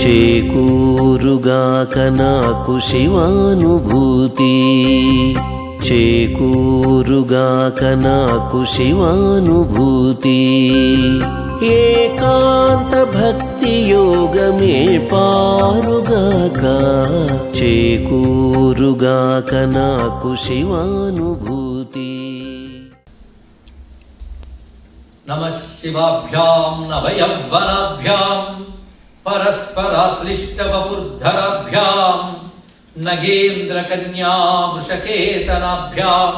చేకూరుగాక నాకు శివానుభూతి, చేకూరుగాక నాకు శివానుభూతి. ఏకాంత భక్తి యోగమే పారుగాక, చేకూరుగాక నాకు శివానుభూతి. నమః శివాభ్యాం నవయవ్వనాభ్యాం పరస్పరాశ్లిష్టవపుర్ధరాభ్యాం నగేంద్రకన్యా వృషకేతనాభ్యాం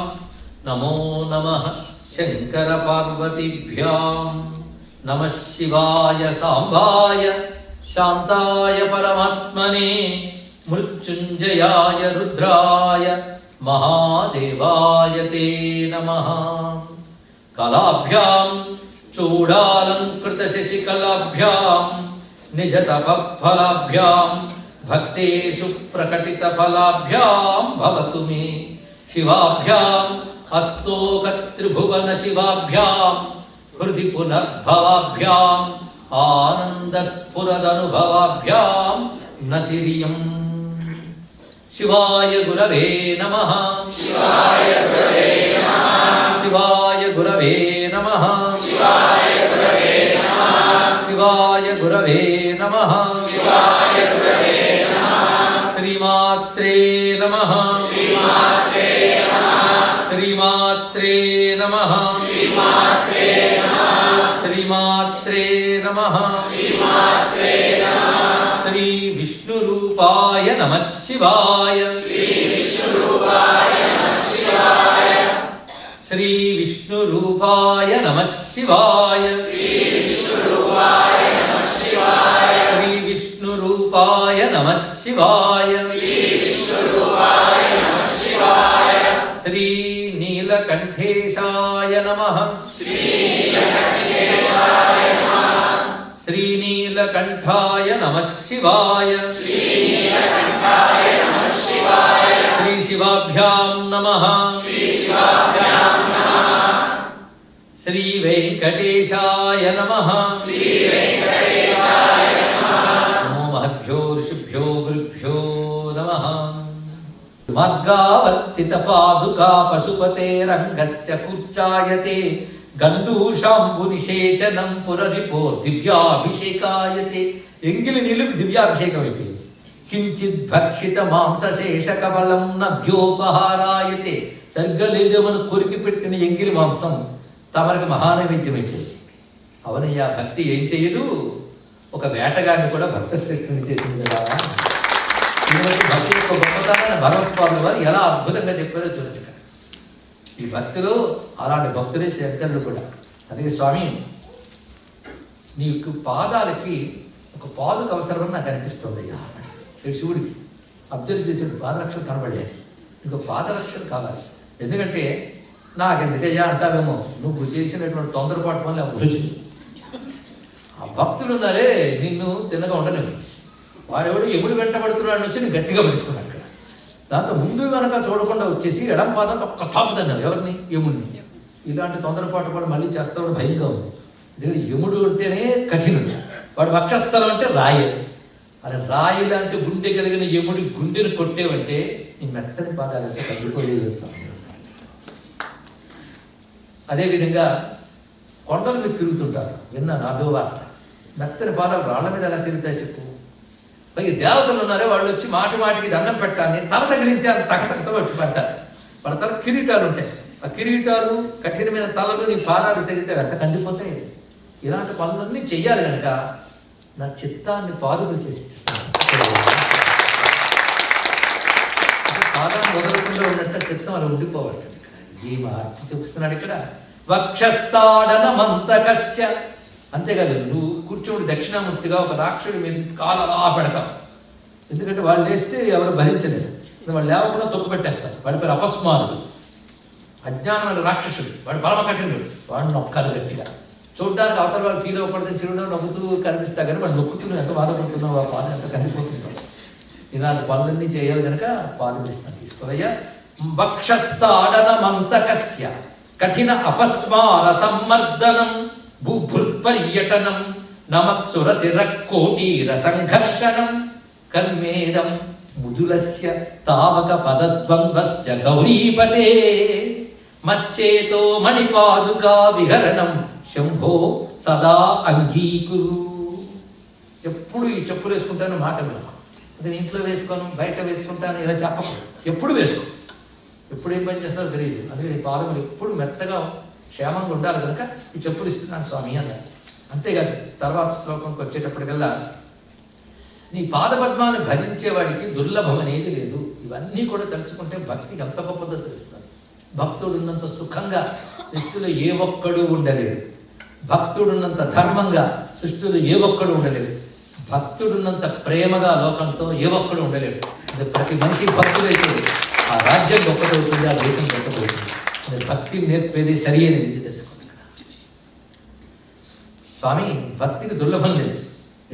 నమో నమః శంకర పార్వతీభ్యాం. నమః శివాయ సాంబాయ శాంతాయ పరమాత్మనే మృత్యుంజయాయ రుద్రాయ మహాదేవాయ తే నమః. కళాభ్యాం చూడాలంకృత శశికళాభ్యాం నిజతపఫలాభ్యాం భక్తేషు ప్రకటిత ఫలాభ్యాం భవతు మే. శివాభ్యాం హస్తోకత్రిభువన శివాభ్యాం హృది పునర్భవాభ్యాం ఆనందస్ఫురదనుభవాభ్యాం నతిరియం. శివాయ గురవే నమః. శివాయ గురవే నమః. శివాయ గురవే నమః. శివాయ గురవే నమః. శివాయ గురవే నమః. శివాయ గురవే నమః. శ్రీమాత్రే నమః. శ్రీమాత్రే నమః. శ్రీమాత్రే నమః. శ్రీమాత్రే నమః. శ్రీమాత్రే నమః. శ్రీమాత్రే నమః. శ్రీ విష్ణు రూపాయ నమః శివాయ. శ్రీ విష్ణు రూపాయ నమః శివాయ. శ్రీ విష్ణు రూపాయ నమః శివాయ. శ్రీ విష్ణు రూపాయ నమః శివాయ. శ్రీ విష్ణు రూపాయ నమః శివాయ. శ్రీ విష్ణు రూపాయ నమః శివాయ. శ్రీ నీలకంఠేశాయ నమః. శ్రీ నీలకంఠేశాయ నమః. శ్రీ నీలకంఠాయ నమః శివాయ. శ్రీ నీలకంఠాయ నమః శివాయ. శ్రీ శివాభ్యాం నమః. శ్రీ శివాభ్యాం నమః. శ్రీ వెంకటేశాయ నమః. శ్రీ వెంకటేశాయ నమః. నమో మహద్భ్యో ఋషిభ్యో గురుభ్యో నమః. మార్గావర్తిత పాదుకా పశుపతేరంగస్య కూర్చాయతే గండూషాంబు నిషేచనం పురరిపోర్ దివ్యాభిషేకాయతే. ఎంగిలి నీళ్లకు దివ్యాభిషేకం అయిపోయింది. కించిత్ భక్షిత మాంసశేష కబలం నభ్యోపహారాయతే. సరిగ్గా లేదేమని కొరికి పెట్టిన ఎంగిలి మాంసం తమరికి మహానైవేద్యం అయిపోయింది. అవనయ్యా, భక్తి ఏం చెయ్యదు, ఒక వేటగాడిని కూడా భక్త శ్రేష్ఠుని చేసింది కదా. భక్తి యొక్క గొప్పతనాన్ని భగవత్పాదుల వారు ఎలా అద్భుతంగా చెప్పారో చూడండి. ఈ భక్తులు అలాంటి భక్తులే శంకరులు కూడా. అదే స్వామి, నీకు పాదాలకి ఒక పాదుకు అవసరం నాకు అనిపిస్తుంది అయ్యా. శివుడికి అబ్జర్వ్ చేసేది పాదరక్షలు కనబడలేదు, నీకు పాదరక్షలు కావాలి. ఎందుకంటే నాకెందుకయ్యా అంటావేమో, నువ్వు చేసినటువంటి తొందరపాటు వల్ల అభివృద్ధి. ఆ భక్తులు ఉన్నారే నిన్ను తిన్నగా ఉండలేము. వాడెవడు ఎముడు వెంటబడుతున్నాడు వచ్చి నేను గట్టిగా పడుచుకున్నాడు. అక్కడ దాంతో ముందు వెనక చూడకుండా వచ్చేసి ఎడం పాదం ఒక్క తాపుదన్నారు. ఎవరిని? యముడిని. ఇలాంటి తొందరపాటు కూడా మళ్ళీ చేస్తామని భయంగా ఉంది. ఎందుకంటే యముడు అంటేనే కఠినుడు, వాడు వక్షస్థలం అంటే రాయి. అది రాయి లాంటి గుండె కలిగిన యముడి గుండెను కొట్టేవంటే నీ మెత్తని పాదాలంటే తగ్గిపోలేదు స్వామి. అదేవిధంగా కొండల మీద తిరుగుతుంటారు, విన్నా నాదో వార్త. మెత్తని పాదాలు రాళ్ల మీద ఎలా తిరుగుతాయి చెప్పు. పైకి దేవతలు ఉన్నారే, వాళ్ళు వచ్చి మాటి మాటికి దండం పెట్టాలని తల తగిలించాలి, తగతగతో వచ్చి పడతారు. పడతారు. కిరీటాలు ఉంటాయి, ఆ కిరీటాలు కఠినమైన తలలు నీ పాదాలు తగిలితే ఎంత కందిపోతాయి. ఇలాంటి పనులన్నీ చెయ్యాలి కనుక నా చిత్తాన్ని పాదుకులు చేసి ఇస్తాను. పాదాన్ని వదలకుండా ఉన్నట్టు చిత్తం అలా ఉండిపోవాలి. ఈ మార్చి చూపిస్తున్నాడు ఇక్కడ. వక్షస్థాడన మంతకస్య. అంతేకాదు, నువ్వు కూర్చోడు దక్షిణామూర్తిగా ఒక రాక్షుడి మీద కాలు అలా పెడతావు. ఎందుకంటే వాళ్ళు లేస్తే ఎవరు భరించలేరు, వాళ్ళు లేవకుండా తొక్కు పెట్టేస్తారు. వాడి పేరు అపస్మారుడు, అజ్ఞానమైన రాక్షసుడు. వాడు పరమ కఠినుడు. వాడు నొక్కాలి గట్టిగా. చూడ్డానికి అవతల వాళ్ళు ఫీల్ అవ్వకూడదు, చిరునవ్వు నవ్వుతూ కనిపిస్తా కానీ వాడు నొక్కుతున్నావు, ఎంత బాధపడుతున్నావు, ఆ పాదం ఎంత కందిపోతుంటావు. ఇలాంటి పనులన్నీ చేయాలి కనుక పాదం ఇస్తాను, తీసుకోవయ్యా. వక్షస్థాడన మంతకస్య. కఠిన అపస్మార సమ్మర్దనం భూభృత్పర్యటనం నమత్సురశిర కోటీర సంఘర్షణం కర్మేదం ముదులస్య తావక పదద్వంద్వస్య గౌరీపతే మచ్చేతో మణిపాదుకా విహరణం శంభో సదా అంగీకురు. ఎప్పుడు ఈ చెప్పులు వేసుకుంటాను మాట వినకు. నేను ఇంట్లో వేసుకోను, బయట వేసుకుంటాను ఇలా చెప్పకు. ఎప్పుడు వేసుకో, ఎప్పుడు ఏం పని చేస్తారో తెలియదు. అందుకే నీ పాదములు ఎప్పుడు మెత్తగా క్షేమంగా ఉండాలి కనుక ఈ చెప్పులు ఇస్తున్నాను స్వామి అన్నారు. అంతేకాదు తర్వాత శ్లోకంకి వచ్చేటప్పటికల్లా నీ పాదపద్మాన్ని భరించేవాడికి దుర్లభం అనేది లేదు. ఇవన్నీ కూడా తలుచుకుంటే భక్తికి ఎంత గొప్పదో తెలుస్తుంది. భక్తుడున్నంత సుఖంగా సృష్టిలో ఏ ఒక్కడు ఉండలేడు. భక్తుడున్నంత ధర్మంగా సృష్టిలో ఏ ఒక్కడు ఉండలేడు. భక్తుడున్నంత ప్రేమగా లోకంతో ఏ ఒక్కడు ఉండలేడు. ప్రతి మనిషి భక్తుడైతే ఆ రాజ్యం గొప్పదవుతుంది, ఆ దేశం గొప్పదవుతుంది. భక్తి నేర్పేది సరి అయిన విద్య తెలుసుకోండి. స్వామి భక్తికి దుర్లభం లేదు.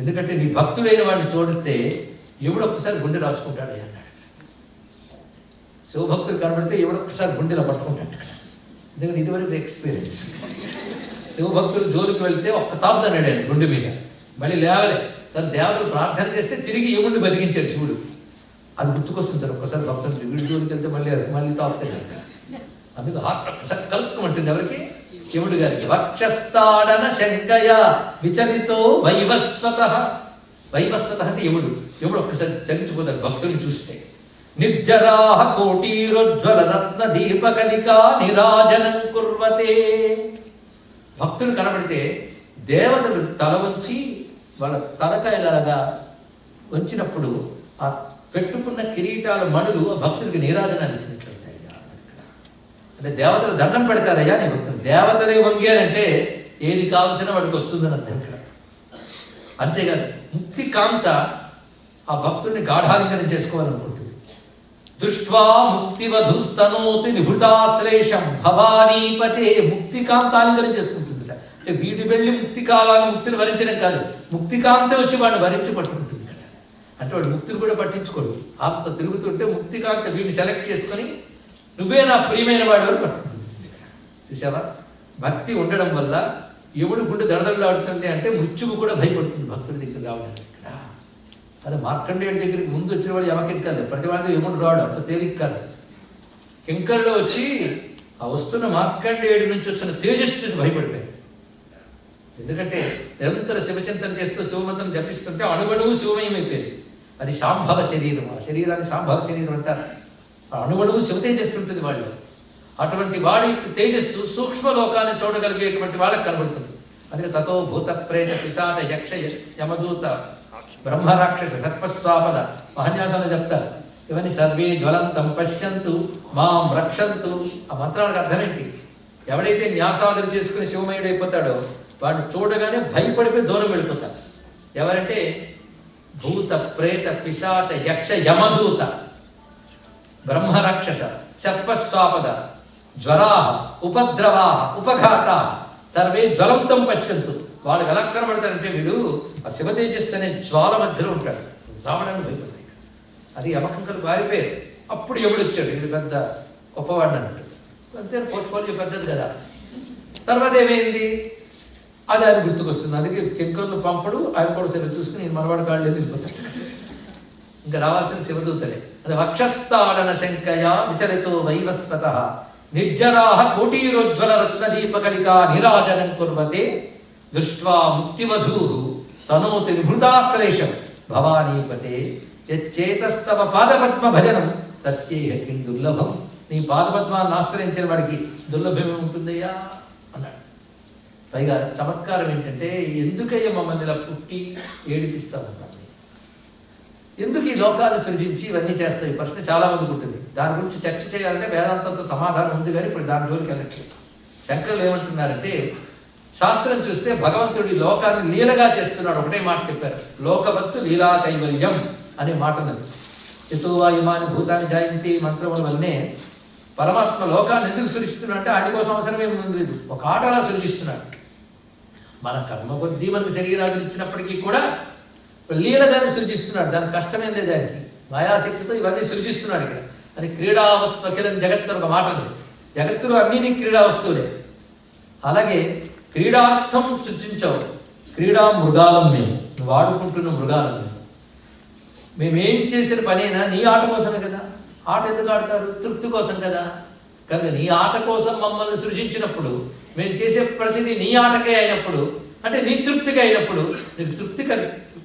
ఎందుకంటే నీ భక్తుడైన వాడిని చూడితే ఎవడు ఒక్కసారి గుండె రాసుకుంటాడు అన్నాడు. శివభక్తులు కనబడితే ఎవడొక్కసారి గుండెలో పట్టుకుంటాడు. ఎందుకంటే ఇదివరకు ఎక్స్పీరియన్స్. శివభక్తులు జోలికి వెళ్తే ఒక్క తాపుదన్నాడు ఆయన గుండె మీద, మళ్ళీ లేవలే. తను దేవతలు ప్రార్థన చేస్తే తిరిగి యముడిని బతికించాడు శివుడు. అది గుర్తుకొస్తుంటారు. ఒక్కసారి భక్తులు శివుడి జోలికి వెళ్తే మళ్ళీ తాపుతాడు. అందుకు హార్ట్ ఒక్కసారి కలుపుకోమంటుంది ఎవరికి? యముడు గారికి. వక్షస్థాడన శంకయ విచలితో వైవస్వత. వైవస్వత అంటే యముడు. యముడు ఒక్కసారి చలించిపోతాడు భక్తుని చూస్తే. నిర్జరాహ కోటీరోజ్వల రత్న దీపకలికా నిరాజనం కుర్వతే. భక్తులు కనబడితే దేవతలు తల వంచి వాళ్ళ తలకాయలాగా వంచినప్పుడు ఆ పెట్టుకున్న కిరీటాల మణులు ఆ భక్తుడికి నీరాజనాన్ని ఇచ్చినట్లయితాయి. అంటే దేవతలు దండం పెడతారయ్యా నీ భక్తులు. దేవతలే వంగారంటే ఏది కావాల్సిన వాడికి వస్తుందని అర్థం ఇక్కడ. అంతేకాదు ముక్తి కాంత ఆ భక్తుడిని గాఢాలింగనం చేసుకోవాలనుకుంటుంది. దృష్ట్వా ముక్తివధుస్తనోతి నిభృతాశ్లేషం భవానీపతే. ముక్తికాంతాలింగనం చేసుకుంటుంది. అంటే వీడి వెళ్ళి ముక్తి కావాలని ముక్తిని వరించడం కాదు, ముక్తికాంతే వచ్చి వాడిని వరించి పట్టుకుంటుంది. అంటే వాడు ముక్తిని కూడా పట్టించుకోడు. ఆత్మ తిరుగుతుంటే ముక్తికాంత వీడిని సెలెక్ట్ చేసుకొని నువ్వే నా ప్రియమైన వాడు అని పట్టుకుంటుంది. చూసావా, భక్తి ఉండడం వల్ల ఎవడు గుండె దడదడలాడుతుంది అంటే మృత్యువు కూడా భయపడుతుంది భక్తుడి దగ్గర రావడానికి. అది మార్కండేయుడి దగ్గరికి ముందు వచ్చిన వాడు యమకెక్కాలి. ప్రతి వాడితో యముడు రాడు, అంత తేలిక కాదు. కింకర్లో వచ్చి ఆ వస్తున్న మార్కండేయుడి నుంచి వస్తున్న తేజస్సు చూసి భయపడిపోయాడు. ఎందుకంటే నిరంతర శివచింతన చేస్తూ శివమంత్రం జపిస్తుంటే అణువణువు శివమయమైపోయింది. అది శాంభవ శరీరం. ఆ శరీరాన్ని శాంభవ శరీరం అంటారు. ఆ అణువణువు శివ తేజస్సు ఉంటుంది వాళ్ళు. అటువంటి వాడి తేజస్సు సూక్ష్మలోకాన్ని చూడగలిగేటువంటి వాళ్ళకి కనబడుతుంది. అందుకే తతో భూత ప్రేత పిశాచ యక్ష యమదూత బ్రహ్మరాక్షస సర్పస్వాపద మహన్యాసంలో చెప్తారు. ఇవన్నీ సర్వే జ్వలంతం పశ్యంతు మాం రక్షంతు. ఆ మంత్రానికి అర్థమేంటి? ఎవడైతే న్యాసాదులు చేసుకుని శివమయుడైపోతాడో వాడిని చూడగానే భయపడిపోయి దూరం వెళ్ళిపోతాడు. ఎవరంటే భూత ప్రేత పిశాచ యక్ష యమదూత బ్రహ్మరాక్షస సర్పస్వాపద జ్వరాహ ఉపద్రవాహ ఉపఘాతా సర్వే జ్వలంతం పశ్యంతు. వాళ్ళకి ఎలా కనబడతాడంటే వీడు ఆ శివ తేజస్సు అనే జ్వాల మధ్యలో ఉంటాడు. రావడానికి భయపడతాయి. అది యమకంకలు వారిపోయారు. అప్పుడు ఎవడు వచ్చాడు, ఇది పెద్ద గొప్పవాడిని అన్నట్టు. అంతే, పోర్ట్ఫోలియో పెద్దది కదా. తర్వాత ఏమైంది, అది ఆయన గుర్తుకొస్తుంది. అందుకే కింకర్లు పంపడు, ఆయన కూడా సరే చూసుకుని నేను మనవాడు కాళ్ళు వెళ్ళిపోతాడు. ఇంకా రావాల్సిన శివదూతలే. అది వక్షస్థాడన శంకయ విచలితో వైవస్వత నిర్జరాహ కోటీరోజ్వల రత్నదీపకలికా నీరాజనం కుర్వతే దృష్ట్వా ముక్తివధూ తనోతి నిభృతాశ్లేషం భవానీపతే యచ్చేతస్తవ పాదపద్మ భజనం తస్యేహ కిం దుర్లభం. నీ పాదపద్మాన్ని ఆశ్రయించిన వాడికి దుర్లభమే ఉంటుందయ్యా అన్నాడు. పైగా చమత్కారం ఏంటంటే, ఎందుకయ్యా మమ్మల్ని ఇలా పుట్టి ఏడిపిస్తా ఉంటాను, ఎందుకు ఈ లోకాలు సృజించి ఇవన్నీ చేస్తాయి? ప్రశ్న చాలా మందికి ఉంటుంది. దాని గురించి చర్చ చేయాలంటే వేదాంతంతో సమాధానం ఉంది, కానీ ఇప్పుడు దాని జోలికి వెళ్ళట్లేదు. శంకరులు ఏమంటున్నారంటే, శాస్త్రం చూస్తే భగవంతుడు ఈ లోకాన్ని లీలగా చేస్తున్నాడు. ఒకటే మాట చెప్పారు, లోకవత్తు లీలా కైవల్యం అనే మాట ఉన్నది. యతోవాయుమాని భూతాన్ని జాయింతి మంత్రముల వల్లనే పరమాత్మ లోకాన్ని ఎందుకు సృజిస్తున్నాడు అంటే ఆయన కోసం అవసరమే ముందు లేదు, ఒక ఆటలా సృజిస్తున్నాడు. మన కర్మ కొద్దీ మనకు శరీరాలు ఇచ్చినప్పటికీ కూడా లీలగానే సృజిస్తున్నాడు. దానికి కష్టమేం లేదు. దానికి మాయాశక్తితో ఇవన్నీ సృజిస్తున్నాడు. ఇక్కడ అది క్రీడావస్థకిలం జగత్తు ఒక మాట ఉంది. జగత్తులో అన్నీ నీ క్రీడా వస్తువులే. అలాగే క్రీడార్థం సృష్టించావు. క్రీడా మృగాలం మేము, నువ్వు ఆడుకుంటున్న మృగాలం మేమేం చేసిన పనైనా నీ ఆట కోసమే కదా. ఆట ఎందుకు ఆడతారు? తృప్తి కోసం కదా. కనుక నీ ఆట కోసం మమ్మల్ని సృజించినప్పుడు, మేము చేసే ప్రతిదీ నీ ఆటకే అయినప్పుడు, అంటే నీ తృప్తిగా అయినప్పుడు,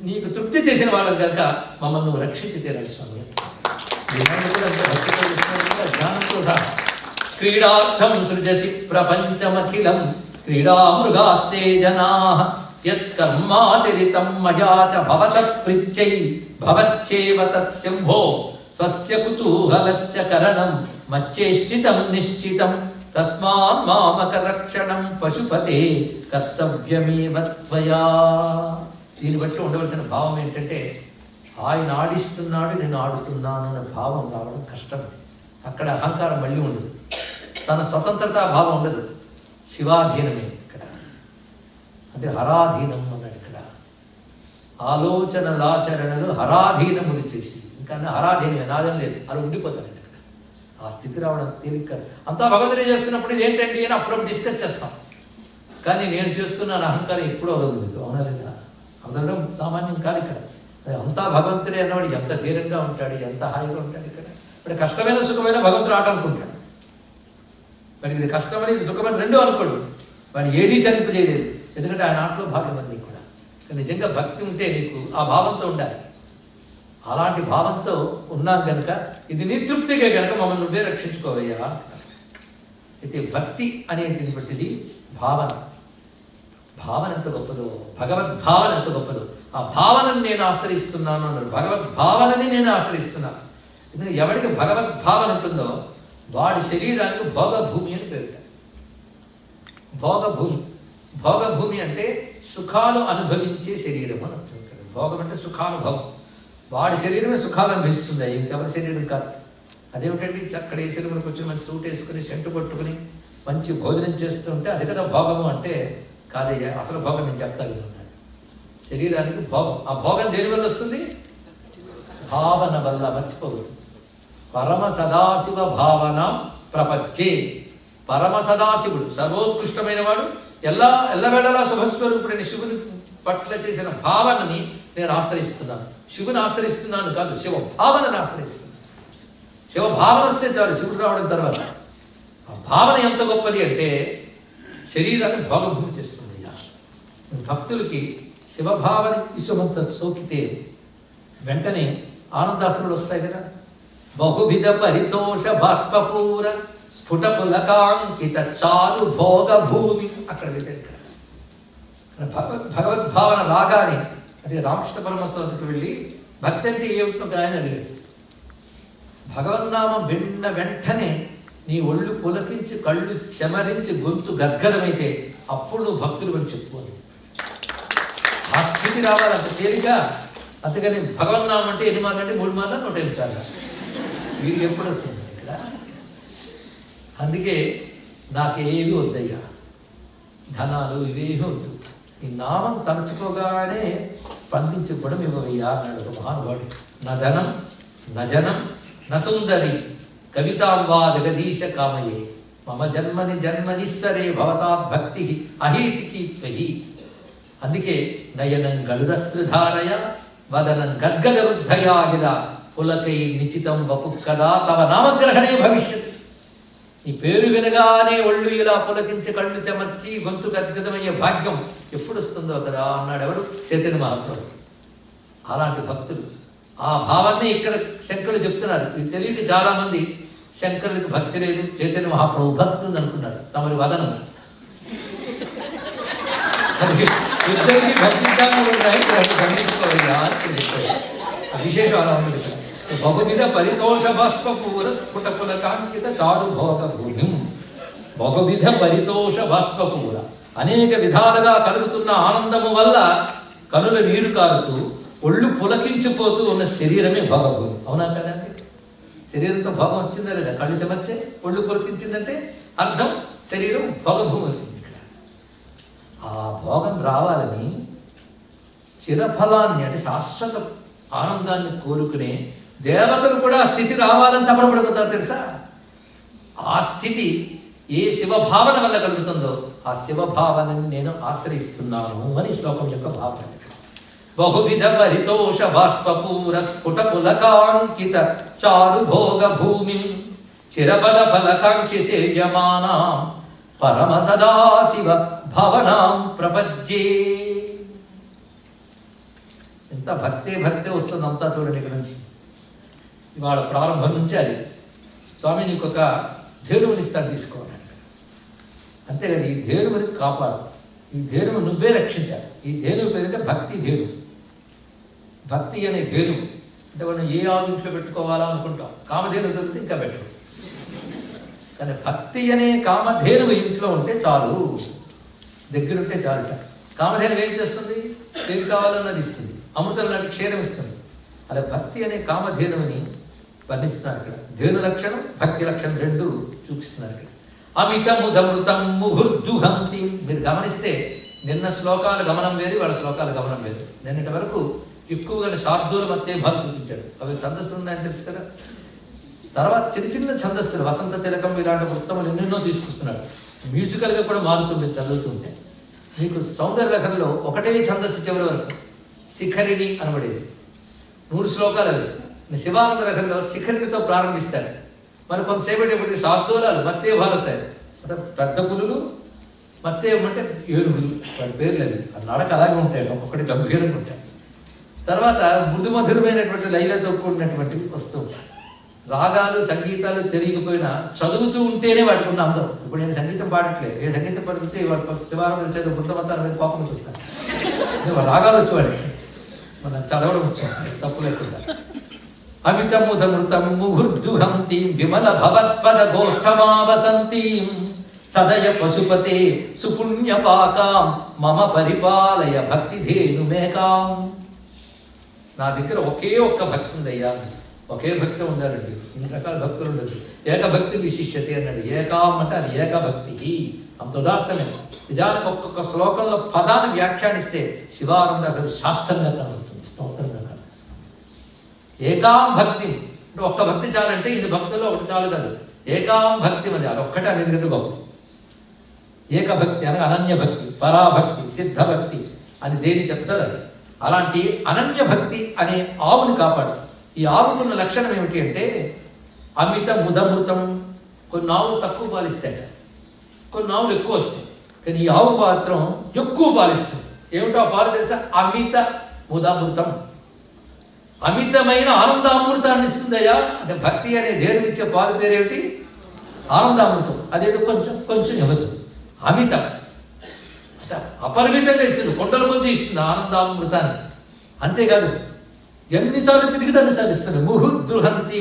నీకు తృప్తి చేసిన వాళ్ళం కనుక మమ్మల్ని నువ్వు రక్షించి తీరాలి స్వామి. జ్ఞానంతో సహా క్రీడార్థం సృజసి ప్రపంచమఖిలం క్రీడామృగాస్తే జనా యత్కర్మాచరితం మయా చ భవతః ప్రీత్యై భవచ్చేవ తత్శంభో స్వస్య కుతూహలస్య కరణం మచ్చేష్టితం నిశ్చితం తస్మాత్ మామక రక్షణం పశుపతే కర్తవ్యమేవ త్వయా. దీన్ని బట్టి ఉండవలసిన భావం ఏంటంటే, ఆయన ఆడిస్తున్నాడు, నేను ఆడుతున్నాను అన్న భావం రావడం కష్టం. అక్కడ అహంకారం మళ్ళీ ఉండదు, తన స్వతంత్రత భావం ఉండదు. శివాధీనమే ఇక్కడ, అంటే హరాధీనం అన్నాడు ఇక్కడ. ఆలోచనలాచరణలు హరాధీనములు చేసి, ఇంకా హరాధీనమే, నాదం లేదు, అలా ఉండిపోతాడు ఇక్కడ. ఆ స్థితి రావడం తేలిక. అంతా భగవంతుడే చేస్తున్నప్పుడు ఇది ఏంటండి అని అప్పుడప్పుడు డిస్కస్ చేస్తాం. కానీ నేను చేస్తున్నాను అహంకారం ఎప్పుడూ అవ్వదు. అవునా లేదా? అందరం సామాన్యం కాదు ఇక్కడ. అంతా భగవంతుడే అన్నవాడు ఎంత తీరంగా ఉంటాడు, ఎంత హాయిగా ఉంటాడు ఇక్కడ. ఇప్పుడు కష్టమైన సుఖమైన భగవంతుడు ఆట అనుకుంటాడు. మరి ఇది కష్టమని ఇది సుఖమని రెండో అనుకోడు. వాడు ఏదీ చలింపు చేయలేదు, ఎందుకంటే ఆయన ఆటలో భాగం నీకు కూడా. నిజంగా భక్తి ఉంటే నీకు ఆ భావంతో ఉండాలి. అలాంటి భావంతో ఉన్నాం కనుక ఇది నీ తృప్తిగా కనుక మమ్మల్ని నువ్వే రక్షించుకోవయ్యా. అయితే భక్తి అనేటువంటిది భావన. భావన ఎంత గొప్పదో, భగవద్భావన ఎంత గొప్పదో. ఆ భావనని నేను ఆశ్రయిస్తున్నాను అన్నాడు. భగవద్భావనని నేను ఆశ్రయిస్తున్నాను. ఎందుకంటే ఎవరికి భగవద్భావన ఉంటుందో వాడి శరీరానికి భోగభూమి అని పేరు. భోగభూమి, భోగభూమి అంటే సుఖాలు అనుభవించే శరీరం అని అర్థం. భోగం అంటే సుఖానుభవం. వాడి శరీరమే సుఖాలు అనుభవిస్తుంది, ఇంకెవరి శరీరం కాదు. అదేమిటండి, అక్కడ ఏ శరీరంలోకి వచ్చి మంచి సూట్ వేసుకుని సెంటు కొట్టుకుని మంచి భోజనం చేస్తుంటే అది కదా భోగము అంటే, కాదయ్యా అసలు భోగం నేను చెప్తాను ఉన్నాడు. శరీరానికి భోగం. ఆ భోగం దేని వల్ల వస్తుంది? భావన వల్ల. మర్చిపోవద్దు. పరమ సదాశివ భావన ప్రపంచే. పరమ సదాశివుడు సర్వోత్కృష్టమైన వాడు, ఎల్లవేళలా శుభస్వరూపుడైన శివుని పట్ల చేసిన భావనని నేను ఆశ్రయిస్తున్నాను. శివుని ఆశ్రయిస్తున్నాను కాదు, శివ భావనని ఆశ్రయిస్తున్నాను. శివ భావన వస్తే చాలు శివుడు రావడం తర్వాత. ఆ భావన ఎంత గొప్పది అంటే శరీరాన్ని భోగభూమి చేస్తుంది. భక్తులకి శివభావన విశ్వమంత సోకితే వెంటనే ఆనందాశ్రులు వస్తాయి కదా. బహువిధ పరితోష బాష్పూర స్ఫుట పులకాంకిత చారు భోగ భూమి. అక్కడ భగవద్భావన రాగానే, అంటే రామకృష్ణ పరమహంసకి వెళ్ళి భక్తి అంటే ఏమిటో ఆయన అడిగాడు. భగవన్నామం విన్న వెంటనే నీ ఒళ్ళు పులకించి కళ్ళు చెమరించి గొంతు గద్గదమైతే అప్పుడు నువ్వు భక్తులు అని చెప్పుకోవాలి. ఆ స్థితి రావాలి అంత తేలిక. అంతేగాని భగవన్నామం అంటే ఎన్ని మార్లు అంటే 3 మార్లు 108 సార్లు. వీరికి ఎప్పుడు వస్తుంది ఇక్కడ? అందుకే నాకేవి వద్దయ్యా, ధనాలు ఇవేమీ వద్దు, ఈ నామం తలుచుకోగానే స్పందించుకోవడం ఇవ్వవయ్యా అన్నాడు ఒక మహానుభావుడు. నా ధనం నజనం నసుందరి కవితాం వా జగదీశ కామయే మమ జన్మని జన్మనిస్తరే భవతాత్ భక్తి అహీతికి త్వయి. అందుకే నయనం గడుదశ్రుధారయ వదనం గద్గద వృద్ధయా గిదా పులకై నిచితం వపు కదా తవ నామగ్రహణే భవిష్యత్. ఈ పేరు వినగానే ఒళ్ళు ఇలా పులకించి కళ్ళు చెమర్చి గొంతు గద్గదమయ్యే భాగ్యం ఎప్పుడు వస్తుందో కదా అన్నాడు ఎవరు? చైతన్య మహాప్రభు. అలాంటి భక్తులు ఆ భావాన్ని ఇక్కడ శంకరులు చెప్తున్నారు. ఇది తెలియక చాలా మంది శంకరులకు భక్తి లేదు, చైతన్య మహాప్రభు భక్తి ఉంది అనుకున్నారు. తమరి వదనం ఇద్దరికి విశేషాలు ఉన్నది. బహువిధ పరితోష బాష్పూర స్ఫుట పులకాంకిత చారు భోగ భూమి. బహువిధ పరితోష బాష్పూర, అనేక విధాలుగా కలుగుతున్న ఆనందము వల్ల కనుల నీరు కారుతూ ఒళ్ళు పులకించిపోతూ ఉన్న శరీరమే భోగభూమి. అవునా కదండి? శరీరంతో భోగం వచ్చిందా లేదా? కళ్ళు చెమర్చే ఒళ్ళు పులకించిందంటే అర్థం శరీరం భోగభూమి. ఆ భోగం రావాలని చిరఫలాన్ని అంటే శాశ్వత ఆనందాన్ని కోరుకునే దేవతలు కూడా స్థితి రావాలని తపనపడిపోతారు తెలుసా. ఆ స్థితి ఏ శివభావన వల్ల కలుగుతుందో ఆ శివభావనని నేను ఆశ్రయిస్తున్నాను అని శ్లోకం యొక్క భావన. బహువిధ పరితోష బాష్పూర స్ఫుట పులకాంకిత చారు భోగ భూమి చిరబల ఫలకాంక్షి సేవ్యమానా పరమ సదాశివ భవనాం ప్రపజ్యే. ఎంత భక్తే వస్తుంది అంతా చూడండి ఇక్కడ నుంచి. ఇవాళ ప్రారంభం నుంచి అది స్వామి నీకు ఒక ధేనువుని ఇస్తాను తీసుకోవాలి. అంతేకాదు ఈ ధేనువుని కాపాడు, ఈ ధేనువు నువ్వే రక్షించాలి. ఈ ధేనువు పేరంటే భక్తి ధేనువు. భక్తి అనే ధేనువు అంటే మనం ఏ ఆవు ఇంట్లో పెట్టుకోవాలా అనుకుంటాం, కామధేను దొరికితే ఇంకా పెట్టు. కానీ భక్తి అనే కామధేనువు ఇంట్లో ఉంటే చాలు, దగ్గరుంటే చాలుట. కామధేనువు ఏం చేస్తుంది? ఏది కావాలన్నది ఇస్తుంది, అమృతం లాంటి క్షీరం ఇస్తుంది. అలా భక్తి అనే కామధేనువుని వర్ణిస్తున్నారు ఇక్కడ. ధేను లక్షణం భక్తి లక్షణం రెండు చూపిస్తున్నారు ఇక్కడ. అమితముదమృతం ముహుర్జుహంతి. మీరు గమనిస్తే నిన్న శ్లోకాల గమనం వేరు, వాళ్ళ శ్లోకాల గమనం వేరు. నిన్నటి వరకు ఎక్కువగా శార్దూల మధ్య భావం చూపించాడు. అవి ఛందస్సులు ఉన్నాయని తెలుసు కదా. తర్వాత చిన్న ఛందస్సులు వసంత తిలకం ఇలాంటి వృత్తములు ఎన్నెన్నో తీసుకొస్తున్నాడు. మ్యూజికల్గా కూడా మారుతుంది చదువుతుంటే. మీకు సౌందర్య లహరిలో ఒకటే ఛందస్సు చివరి వరకు శిఖరిణి అనబడేది, 100 శ్లోకాలు అవి. శివానంద లహరిలో శిఖరిణితో ప్రారంభిస్తాడు. మరి కొంతసేపటి శార్దూలాలు మత్తే భారతాయి. పెద్ద పులులు మత్తే అంటే ఏనుగులు, వాడి పేర్లు అవి. ఆ నడక అలాగే ఉంటాయి, ఒక్కొక్కటి గంభీరంగా ఉంటాయి. తర్వాత మృదు మధురమైనటువంటి లైలతో కూడినటువంటివి వస్తూ ఉంటాయి. రాగాలు సంగీతాలు తెలియకపోయినా చదువుతూ ఉంటేనే వాటికి ఉన్న అందం. ఇప్పుడు నేను సంగీతం పాడట్లేదు, ఏ సంగీతం పడితే వాడు శివానంద చదువు బృందమంతా మీద కోపం చూస్తాను. రాగాలు వచ్చేవాడికి మనం చదవడం వచ్చాను తప్పు లేకుండా. అమితముదమృతం ముహుర్జుహంతి విమల భవత్పద గోష్ఠమావసంతి సదయ పశుపతే సుపుణ్యపాకాం మమ పరిపాలయ భక్తి ధేనుమేకాం. నా దగ్గర ఒకే ఒక్క భక్తి ఉందయ్యా, ఒకే భక్తి ఉండాలండి. ఇన్ని రకాల భక్తులు ఉండదు. ఏకభక్తి విశిష్యతే అన్నాడు. ఏకాం అంటే అది ఏకభక్తి, అంత ఉదాత్తమే. నిజానికి ఒక్కొక్క శ్లోకంలో పదాన్ని వ్యాఖ్యానిస్తే శివానంద శాస్త్రంగా కనబడుతుంది, స్తోత్రంగా కనబడుతుంది. ఏకాం భక్తి అంటే ఒక్క భక్తి చాలంటే ఇన్ని భక్తుల్లో ఒకటి చాలు కాదు. ఏకాం భక్తి అది అదొక్కటే అన్నింటి భక్తి. ఏకభక్తి అనగా అనన్య భక్తి, పరాభక్తి, సిద్ధభక్తి అని దేని చెప్తారు అది. అలాంటి అనన్య భక్తి అనే ఆవుని కాపాడు. ఈ ఆవుకున్న లక్షణం ఏమిటి అంటే అమిత ముదమృతం. కొన్ని ఆవులు తక్కువ పాలిస్తాయి, కొన్ని ఆవులు ఎక్కువ వస్తాయి. కానీ ఈ ఆవు మాత్రం ఎక్కువ పాలిస్తుంది. ఏమిటో ఆ పాలు తెలుసా? అమిత ముదమృతం. అమితమైన ఆనందామృతాన్ని ఇస్తుందయ్యా. అంటే భక్తి అనే దేవుడికి ఇచ్చే పాలు పేరేమిటి? ఆనందామృతం. అదేదో కొంచెం ఇవ్వదు. అమితం అంటే అపరిమితంగా ఇస్తుంది, కొండల కొద్ది ఇస్తుంది ఆనందామృతాన్ని. అంతేకాదు ఎన్నిసార్లు తిరిగి అన్నిసార్లు ఇస్తుంది. ముహుర్దుహంతి.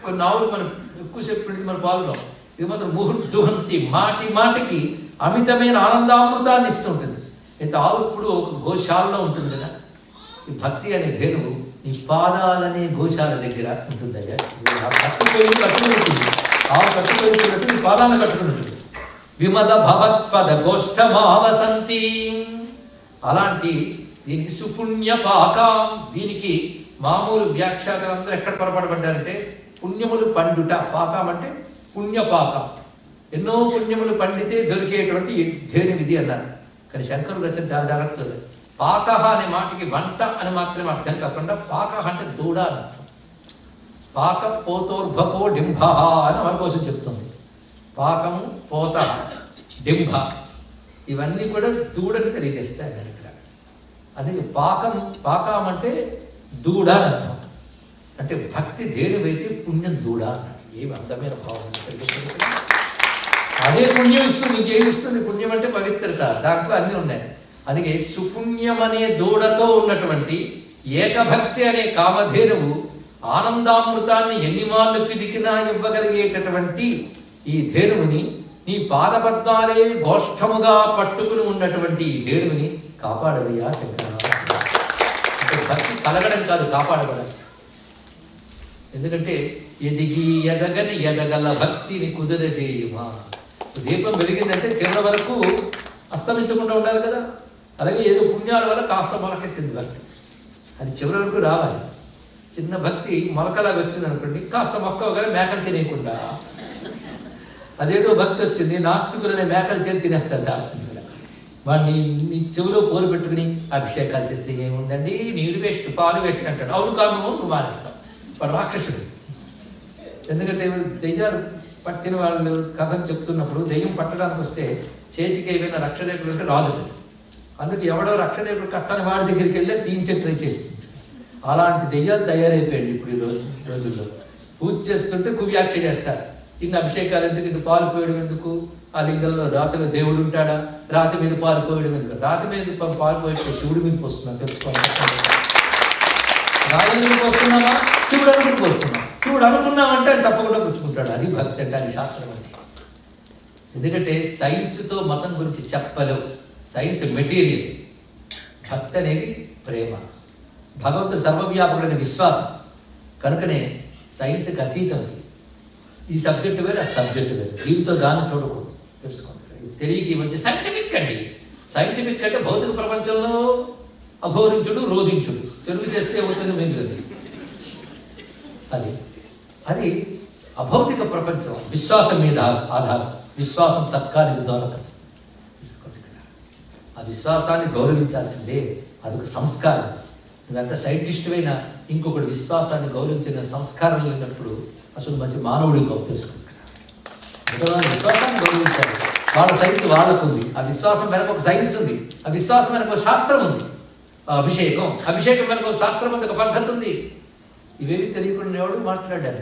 కొన్ని ఆవులు మనం ఎక్కువసేపు పెట్టి మన పాలులో, ఇది మాత్రం ముహుర్దుహంతి, మాటికి అమితమైన ఆనందామృతాన్ని ఇస్తూ ఉంటుంది. అయితే ఆవు ఇప్పుడు ఒక గోశాలలో ఉంటుంది కదా. ఈ భక్తి అనే ధేనువు నీ పాదాలనే గోశాల దగ్గర ఉంటుందయ్యా. కట్టుకుంటుంది, ఆవు కట్టుకుంటున్నట్టు నీ పాదాలను కట్టుకుంటుంది. విమల భవత్పద గోష్ఠమావసంతి. అలాంటి దీనికి సుపుణ్యపాకం. దీనికి మామూలు వ్యాఖ్యాతలందరూ ఎక్కడ పొరపడబడ్డారంటే పుణ్యములు పండుట. పాకం అంటే పుణ్యపాకం. ఎన్నో పుణ్యములు పండితే దొరికేటువంటి ధేనువిధి అన్నారు. కానీ శంకరుడు రచన చాలా జాగ్రత్తలు. పాక అనే మాటకి వంట అని మాత్రమే అర్థం కాకుండా పాక అంటే దూడ అని అర్థం. పాక పోతోర్భకో డింభ అని మన కోసం చెప్తుంది. పాకము, పోత, డింభ ఇవన్నీ కూడా దూడని తెలియజేస్తాయి అన్నారు ఇక్కడ. అది పాకం అంటే దూడ అని అర్థం. అంటే భక్తి దేనివైతే పుణ్యం దూడ అన్నాడు. ఏమి అందమైన భావం. అదే పుణ్యం ఇస్తుంది, ఇంకేమిస్తుంది? పుణ్యం అంటే పవిత్రత, దాంట్లో అన్నీ ఉన్నాయి. అందుకే సుపుణ్యం అనే దూడతో ఉన్నటువంటి ఏకభక్తి అనే కామధేనువు ఆనందామృతాన్ని ఎన్ని మార్లు పిదికినా ఇవ్వగలిగేటటువంటి ఈ ధేనువుని, నీ పాదపద్మాలే గోష్ఠముగా పట్టుకుని ఉన్నటువంటి ఈ ధేనువుని కాపాడవయ్యా శంకర. అంటే భక్తి కలగడం కాదు, కాపాడబడాలి. ఎందుకంటే ఎదగల భక్తిని కుదరజేయుమా. దీపం వెలిగిందంటే చివరి వరకు అస్తమించకుండా ఉండాలి కదా. అలాగే ఏదో పుణ్యాల వల్ల కాస్త మొలకెత్తింది భక్తి, అది చివరి వరకు రావాలి. చిన్న భక్తి మొలకలాగా వచ్చింది అనుకోండి, కాస్త మొక్క ఒకవేళ మేకలు తినేయకుండా అదేదో భక్తి వచ్చింది, నాస్తికులనే మేకలు చేసి తినేస్తారు. వాడిని నీ చెవిలో పోరు పెట్టుకుని అభిషేకాలు చేస్తే ఏముందండి, నీరు వేస్ట్, పాలు వేస్ట్ అంటాడు. అవును కాము నువ్వు మానేస్తావు. వాడు రాక్షసుడు. ఎందుకంటే దెయ్యాలు పట్టిన వాళ్ళు కథలు చెప్తున్నప్పుడు దెయ్యం పట్టడానికి వస్తే చేతికి ఏమైనా రక్షరేఖలు ఉంటే రాదు. అందుకు ఎవడో రక్షరేఖలు కట్టని వాడి దగ్గరికి వెళ్ళి తీయించే ట్రై చేస్తుంది. అలాంటి దెయ్యాలు తయారైపోయాడు ఇప్పుడు ఈ రోజుల్లో. పూజ చేస్తుంటే కువ్యాఖ్య చేస్తారు. ఇన్ని అభిషేకాలు ఎందుకు, ఇది పాలు పోయడం ఎందుకు, ఆ లింగంలో రాతిలో దేవుడు ఉంటాడా, రాతి మీద పాలు పోయడం ఎందుకు, రాతి మీద పాలు పోయే శివుడి మీదకి వస్తున్నాం తెలుసుకోవాలి. రాయి మీదకి వస్తున్నామా, శివుడు అనుకుని వస్తున్నాం. శివుడు అనుకున్నామంటే అది తప్పకుండా పుచ్చుకుంటాడు. అది భక్తి అంటే, అది శాస్త్రం అంటే. ఎందుకంటే సైన్స్తో మతం గురించి చెప్పలేవు. సైన్స్ మెటీరియల్, భక్తి అనేది ప్రేమ, భగవంతుడు సర్వవ్యాపకుడైన విశ్వాసం. కనుకనే సైన్స్కి అతీతం. ఈ సబ్జెక్టు వేరు, ఆ సబ్జెక్టు వేరు. దీంతో దాన్ని చూడకూడదు, తెలుసుకోండి. తెలియకి వచ్చి సైంటిఫిక్ అండి. సైంటిఫిక్ అంటే భౌతిక ప్రపంచంలో అఘోరించుడు, రోధించుడు. తెలుగు చేస్తే అవుతుంది మింగుతుంది. అది అది అభౌతిక ప్రపంచం. విశ్వాసం మీద ఆధారం. విశ్వాసం తత్కాలిక దొరకదు. తెలుసుకోండి. ఆ విశ్వాసాన్ని గౌరవించాల్సిందే. అదొక సంస్కారం. నువ్వెంత సైంటిస్ట్ అయినా ఇంకొకటి విశ్వాసాన్ని గౌరవించిన సంస్కారం లేనప్పుడు అసలు మంచి మానవుడి గౌరవ తెలుసుకుంటాడు. విశ్వాసాన్ని గౌరవించాలి. వాళ్ళ సైన్స్ వాళ్ళకు ఉంది. ఆ విశ్వాసం వెనక ఒక సైన్స్ ఉంది. ఆ విశ్వాసం వెనక ఒక శాస్త్రం ఉంది. అభిషేకం వెనక ఒక శాస్త్రం ఉంది, ఒక పద్ధతి ఉంది. ఇవేవి తెలియకుండా ఎవడు మాట్లాడారు.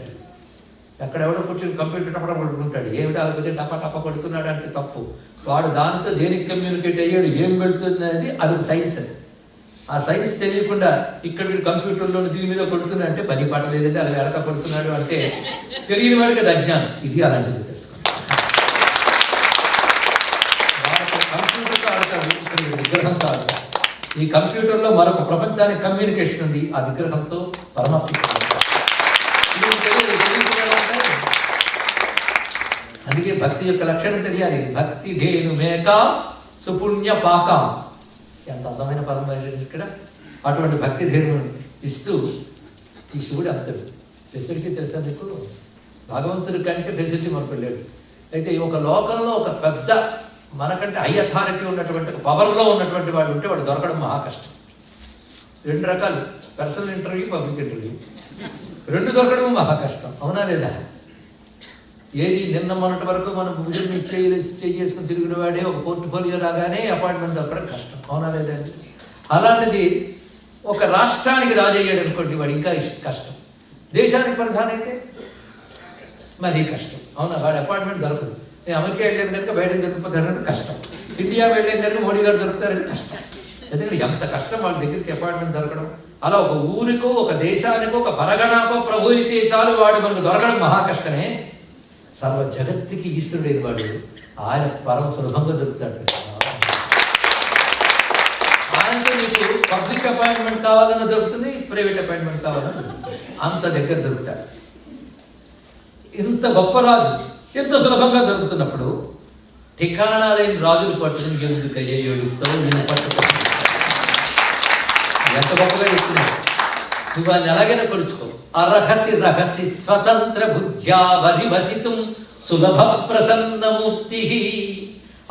ఎక్కడ ఎవడో కూర్చొని కంప్యూటర్ టపట కొడుకుంటాడు. ఏమిటి అలాగే టప కొడుతున్నాడు అంటే తప్పు. వాడు దానితో దేనికి కమ్యూనికేట్ అయ్యాడు, ఏం పెడుతున్నది, అదొక సైన్స్. అది ఆ సైన్స్ తెలియకుండా ఇక్కడ వీడు కంప్యూటర్లో దీని మీద కొడుతున్నాడు అంటే పని పాట లేదంటే అలా ఎడత కొడుతున్నాడు అంటే తెలియని వాడికి అది అజ్ఞానం. ఇది అలాంటిది తెలుసుకోండి. కంప్యూటర్తో ఆడతాడు, విగ్రహంతో ఆడతాడు. ఈ కంప్యూటర్లో మరొక ప్రపంచానికి కమ్యూనికేషన్ ఉంది. ఆ విగ్రహంతో పరమాత్మ. అందుకే భక్తి యొక్క లక్షణం తెలియాలి. భక్తి ధేను మేక సుపుణ్య పాక. ఎంత అందమైన పదం ఇక్కడ. అటువంటి భక్తి ధైర్యం ఇస్తూ ఈ శివుడు అంతడు. ఫెసిలిటీ తెలుసా మీకు? భగవంతుడి కంటే ఫెసిలిటీ మనకు లేడు. అయితే ఒక లోకంలో ఒక పెద్ద మనకంటే హై అథారిటీ ఉన్నటువంటి పవర్లో ఉన్నటువంటి వాడు ఉంటే వాడు దొరకడం మహా కష్టం. 2 రకాలు, పర్సనల్ ఇంటర్వ్యూ, పబ్లిక్ ఇంటర్వ్యూ. 2 దొరకడం మహా కష్టం. అవునా లేదా? ఏది నిన్న మొన్నటి వరకు మనం భుజం చేసుకుని తిరిగిన వాడే ఒక పోర్ట్ఫోలియో రాగానే అపాయింట్మెంట్ దొరకడం కష్టం. అవునా లేదండి? అలాంటిది ఒక రాష్ట్రానికి రాజు అయ్యాడు అనుకోండి, వాడు ఇంకా కష్టం. దేశానికి ప్రధాని అయితే మరీ కష్టం. అవునా? వాడి అపాయింట్మెంట్ దొరకదు. నేను అమెరికా వెళ్ళాను కనుక బయట దొరికిపోతానంటే కష్టం. ఇండియా వెళ్ళాను కనుక మోడీ గారు దొరుకుతారంటే కష్టం. ఎందుకంటే ఎంత కష్టం వాళ్ళ దగ్గరికి అపాయింట్మెంట్ దొరకడం. అలా ఒక ఊరికో, ఒక దేశానికో, ఒక పరగణాకో ప్రభు అయితే చాలు వాడు మనకు దొరకడం మహా కష్టమే. సర్వ జగత్తుకి ఈశ్వరుడైన వాడు ఆయన పరమ సులభంగా దొరుకుతాడు. ఆయనతో నీకు పబ్లిక్ అపాయింట్మెంట్ కావాలన్నా దొరుకుతుంది, ప్రైవేట్ అపాయింట్మెంట్ కావాలన్నా దొరుకుతుంది. అంత దగ్గర దొరుకుతాడు. ఇంత గొప్ప రాజు ఎంత సులభంగా దొరుకుతున్నప్పుడు ఠికాణా లేని రాజులు పట్టుకుని ఎందుకు అయ్యే ఏడుస్తావు, నేను పట్టుకుంటాను. ఎంత గొప్పగా చెప్తున్నాడు. నువ్వు వాళ్ళని ఎలాగైనా కొడుచుకో. అరహసి రహసి స్వతంత్ర బుద్ధ్యా వరివసితుం సులభ ప్రసన్నమూర్తి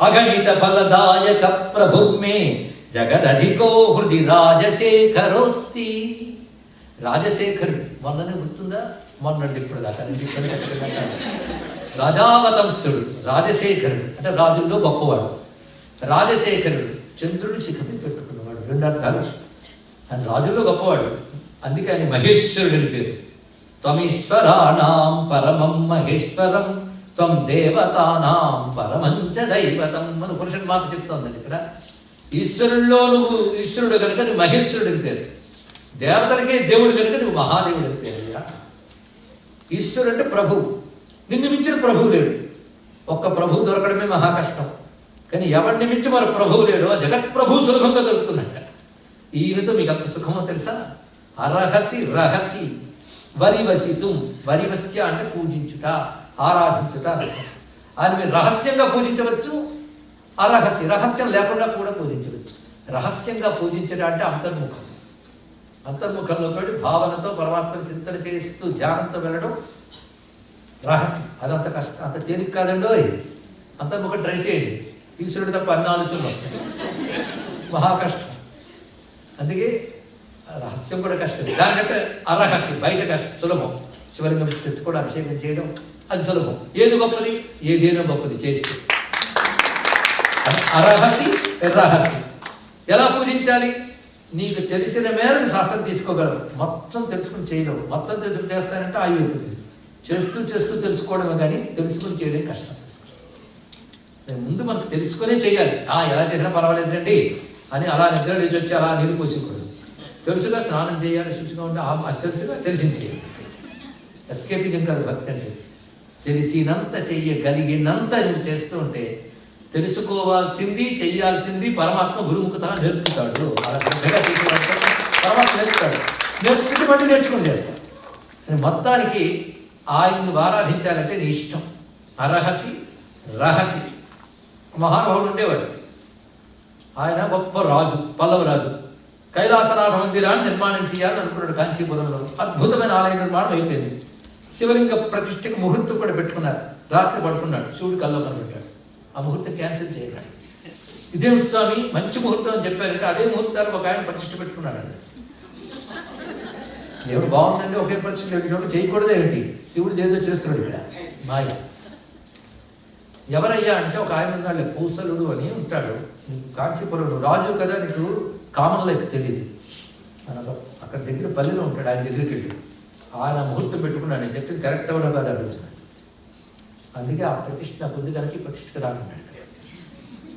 అగణిత ఫలదాయక ప్రభుర్మే జగదధికో హృది రాజశేఖరోస్తి. రాజశేఖరుడు మొన్ననే గుర్తుందా? మొన్నండి ఇప్పుడు దాకా రాజావతంసుడు రాజశేఖరుడు అంటే రాజుల్లో గొప్పవాడు. రాజశేఖరుడు చంద్రుడి శిఖని పెట్టుకున్నవాడు. 2 అర్థాలు. ఆయన రాజుల్లో గొప్పవాడు. అందుకే ఆయన మహేశ్వరుడు అని పేరు. త్వమీశ్వరాణం పరమం మహేశ్వరం త్వం దేవతానాం పరమంచ దైవతం అని పురుషుని మాట చెప్తోందండి ఇక్కడ. ఈశ్వరుల్లో నువ్వు ఈశ్వరుడు కనుక నువ్వు మహేశ్వరుడు అని పేరు. దేవతలకే దేవుడు కనుక నువ్వు మహాదేవుడు అని పేరు. ఈశ్వరుడు అంటే ప్రభువు. నిన్ను మించిన ప్రభువు లేడు. ఒక్క ప్రభువు దొరకడమే మహా కష్టం. కానీ ఎవరిని మించి మరి ప్రభువు లేడు. ఆ జగత్ ప్రభువు సులభంగా దొరుకుతున్నట్ట. ఈయనతో మీకు అంత సుఖమో తెలుసా? అరహసి రహసి వరివసితుం. వరివస్య అంటే పూజించుట, ఆరాధించుట. ఆయన మీరు రహస్యంగా పూజించవచ్చు. అరహసి రహస్యం లేకుండా కూడా పూజించవచ్చు. రహస్యంగా పూజించట అంటే అంతర్ముఖం. అంతర్ముఖంలో పడి భావనతో పరమాత్మను చింతన చేస్తూ ధ్యానంతో వెళ్ళడం రహస్యం. అదంత కష్టం, అంత తేలిక కాదండో. అంత ఒక ట్రై చేయండి. ఈశ్వరుడు తప్ప అన్ని ఆలోచనలు వస్తాయి, మహా కష్టం. అందుకే రహస్యం కూడా కష్టం. దానికంటే అరహస్యం బయట కష్టం, సులభం. శివలింగం తెచ్చుకోవడం, అభిషేకం చేయడం అది సులభం. ఏది గొప్పది? ఏదేనో గొప్పది చేస్తే. అరహసి రహస్యం. ఎలా పూజించాలి? నీకు తెలిసిన మేరకు శాస్త్రం తీసుకోగలవు. మొత్తం తెలుసుకుని చేయలేవు. మొత్తం తెలుసుకుని చేస్తానంటే ఆగిపోతుంది. చేస్తూ చేస్తూ తెలుసుకోవడమే కానీ తెలుసుకుని చేయడం కష్టం. ముందు మనకు తెలుసుకునే చేయాలి. ఎలా చేసినా పర్వాలేదండి అని అలా నిద్ర లేచి వచ్చి అలా నీళ్ళు పోసేకూడదు. తెలుసుగా స్నానం చేయాలి, శుచిగా ఉంటే అది తెలుసుగా తెలిసింది చేయాలి. ఎస్కేపింగ్ కాదు భక్తి అంటే. తెలిసినంత చెయ్యగలిగినంత నువ్వు చేస్తూ ఉంటే తెలుసుకోవాల్సింది చెయ్యాల్సింది పరమాత్మ గురుముఖత నేర్పుతాడు. అలా పరమాత్మ నేర్పుతాడు. నేర్పుకుంటే బట్టి నేర్చుకుని చేస్తాడు. మొత్తానికి ఆయన్ని ఆరాధించాలంటే నీ ఇష్టం. అరహసి రహసి మహానుభావుడు ఉండేవాడు. ఆయన గొప్ప రాజు, పల్లవ రాజు. కైలాసనాథ మందిరాన్ని నిర్మాణం చేయాలని అనుకున్నాడు కాంచీపురంలో. అద్భుతమైన ఆలయ నిర్మాణం అయిపోయింది. శివలింగ ప్రతిష్ఠకు ముహూర్తం కూడా పెట్టుకున్నారు. రాత్రి పడుకున్నాడు, శివుడు కల్లో కనిపెట్టాడు. ఆ ముహూర్తం క్యాన్సిల్ చేయకండి. ఇదేమిటి స్వామి మంచి ముహూర్తం అని చెప్పారంటే అదే ముహూర్తానికి ఒక ఆయన ప్రతిష్ఠ పెట్టుకున్నాడండి. ఎవరు బాగుందంటే ఒకే ప్రతిష్ఠ చోట చేయకూడదు ఏమిటి? శివుడు ఏదో చేస్తున్నాడు ఇక్కడ మాయ. ఎవరయ్యా అంటే ఒక ఆయన ఉన్నాడు, పూసలుడు అని ఉంటాడు. కాంచీపురంలో రాజు కదా, నీకు కామన్ లైఫ్ తెలియదు. అక్కడ దగ్గర పల్లెలో ఉంటాడు. ఆయన దగ్గరికి వెళ్ళి ఆయన ముహూర్తం పెట్టుకున్నాడు. నేను చెప్పింది కరెక్ట్ అవ్వడం కాదు అడుగుతున్నాడు. అందుకే ఆ ప్రతిష్ఠ పొంది కనుక ప్రతిష్ఠ రాకున్నాడు.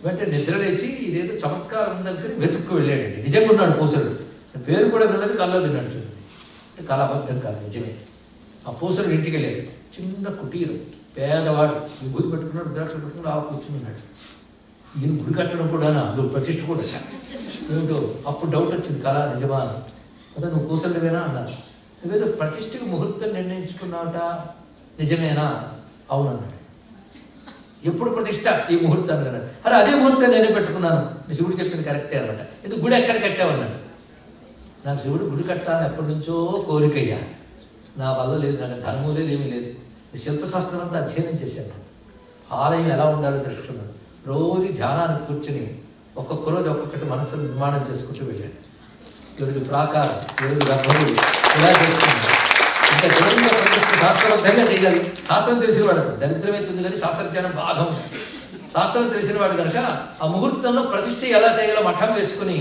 వెంటనే నిద్ర లేచి ఇదేదో చమత్కారం ఉందనుకుని వెతుక్కు వెళ్ళాడండి. నిజంగా ఉన్నాడు పూసలుడు. పేరు కూడా విన్నది, కల్లో విన్నాడు. చూడండి, కళాబద్ధం కాదు, నిజమే. ఆ పూసలుడు ఇంటికి వెళ్ళాడు. చిన్న కుటీరం, పేదవాడు. ఈ గుడి పెట్టుకున్నాడు, ద్రాక్ష పెట్టుకున్నాడు, ఆ కూర్చున్నాడు. ఈయన గుడి కట్టడం కూడా ప్రతిష్ఠ కూడా ఏమిటో అప్పుడు డౌట్ వచ్చింది, కళ నిజమా? అదే నువ్వు పూసలుడివేనా అన్నారు. నువ్వేదో ప్రతిష్ఠకు ముహూర్తం నిర్ణయించుకున్నావుట, నిజమేనా? అవునన్నాడు. ఎప్పుడు ప్రతిష్ట? ఈ ముహూర్తాన్ని అన్నాడు. అరే అదే ముహూర్తం నేనే పెట్టుకున్నాను. శివుడు చెప్పింది కరెక్టే అనమాట. ఇది గుడి ఎక్కడ కట్టావన్నాడు. నాకు శివుడు గుడి కట్టాలని ఎప్పటి నుంచో కోరికయ్యా, నా వల్ల లేదు, నాకు ధర్మం లేదు, ఏమీ లేదు. శిల్పశాస్త్రం అంతా అధ్యయనం చేశాను. ఆలయం ఎలా ఉండాలో తెలుసుకున్నాను. రోజు ధ్యానానికి కూర్చుని ఒక్కొక్క రోజు ఒక్కొక్కటి మనసును నిర్మాణం చేసుకుంటూ వెళ్ళాడు. ఎవరికి ప్రాకారం, ఎవరికి గర్భగుడి ఇలా చేసుకున్నాడు. ఇంకా శివలింగ ప్రతిష్ఠ శాస్త్రబద్ధంగా చేయాలి. శాస్త్రం తెలిసిన వాడు దరిద్రమైతుంది కానీ శాస్త్రజ్ఞానం బాగా ఉంది. శాస్త్రం తెలిసిన వాడు కనుక ఆ ముహూర్తంలో ప్రతిష్ఠ ఎలా చేయాలో మఠం వేసుకుని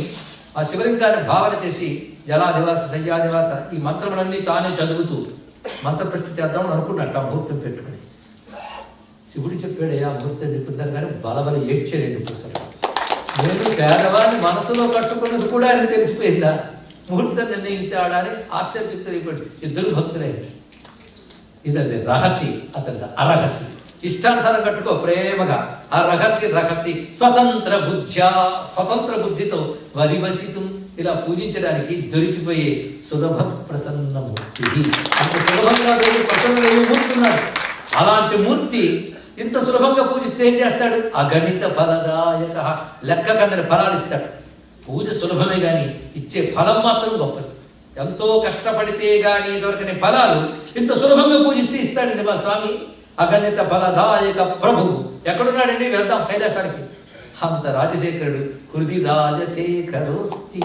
ఆ శివలింగాన్ని భావన చేసి జలాదివాస శయ్యాదివాస ఈ మంత్రములన్నీ తానే చదువుతూ మంత్రప్రతిష్ఠ చేద్దామని అనుకున్నట్టు ఆ ముహూర్తం పెట్టుకుని. శివుడు చెప్పాడు, ఆ ముహూర్తం చెప్పుతాను కానీ బలబల ఏడ్చాడు. పూసలు నేను పేదవాడిని మనసులో కట్టుకున్నది కూడా ఆయన తెలిసిపోయిందా? ముహూర్తం నిర్ణయించాడా అని ఆశ్చర్యచిత్తులైపోయాడు. ఇద్దరు భక్తులే. ఇదండి రహసి, అతడు అరహసి. ఇష్టానుసారం కట్టుకో ప్రేమగా. ఆ రహసి స్వతంత్ర బుద్ధితో వరివసితం ఇలా పూజించడానికి దొరికిపోయే సులభ ప్రసన్నమూర్తి. అంత సులభంగా ప్రసన్నమూర్తున్నాడు. అలాంటి మూర్తి ఇంత సులభంగా పూజిస్తే ఏం చేస్తాడు? అగణిత ఫలదాయక, లెక్క కందని ఫలాలు ఇస్తాడు. పూజ సులభమే కానీ ఇచ్చే ఫలం మాత్రం గొప్పది. ఎంతో కష్టపడితే గాని దొరకని ఫలాలు ఇంత సులభంగా పూజిస్తే ఇస్తాడండి మా స్వామి. అగణిత ఫలదాయక ప్రభు ఎక్కడున్నాడండి? వెళ్దాం కైలాసానికి. అంత రాజశేఖరుడు హృది రాజశేఖరోస్తి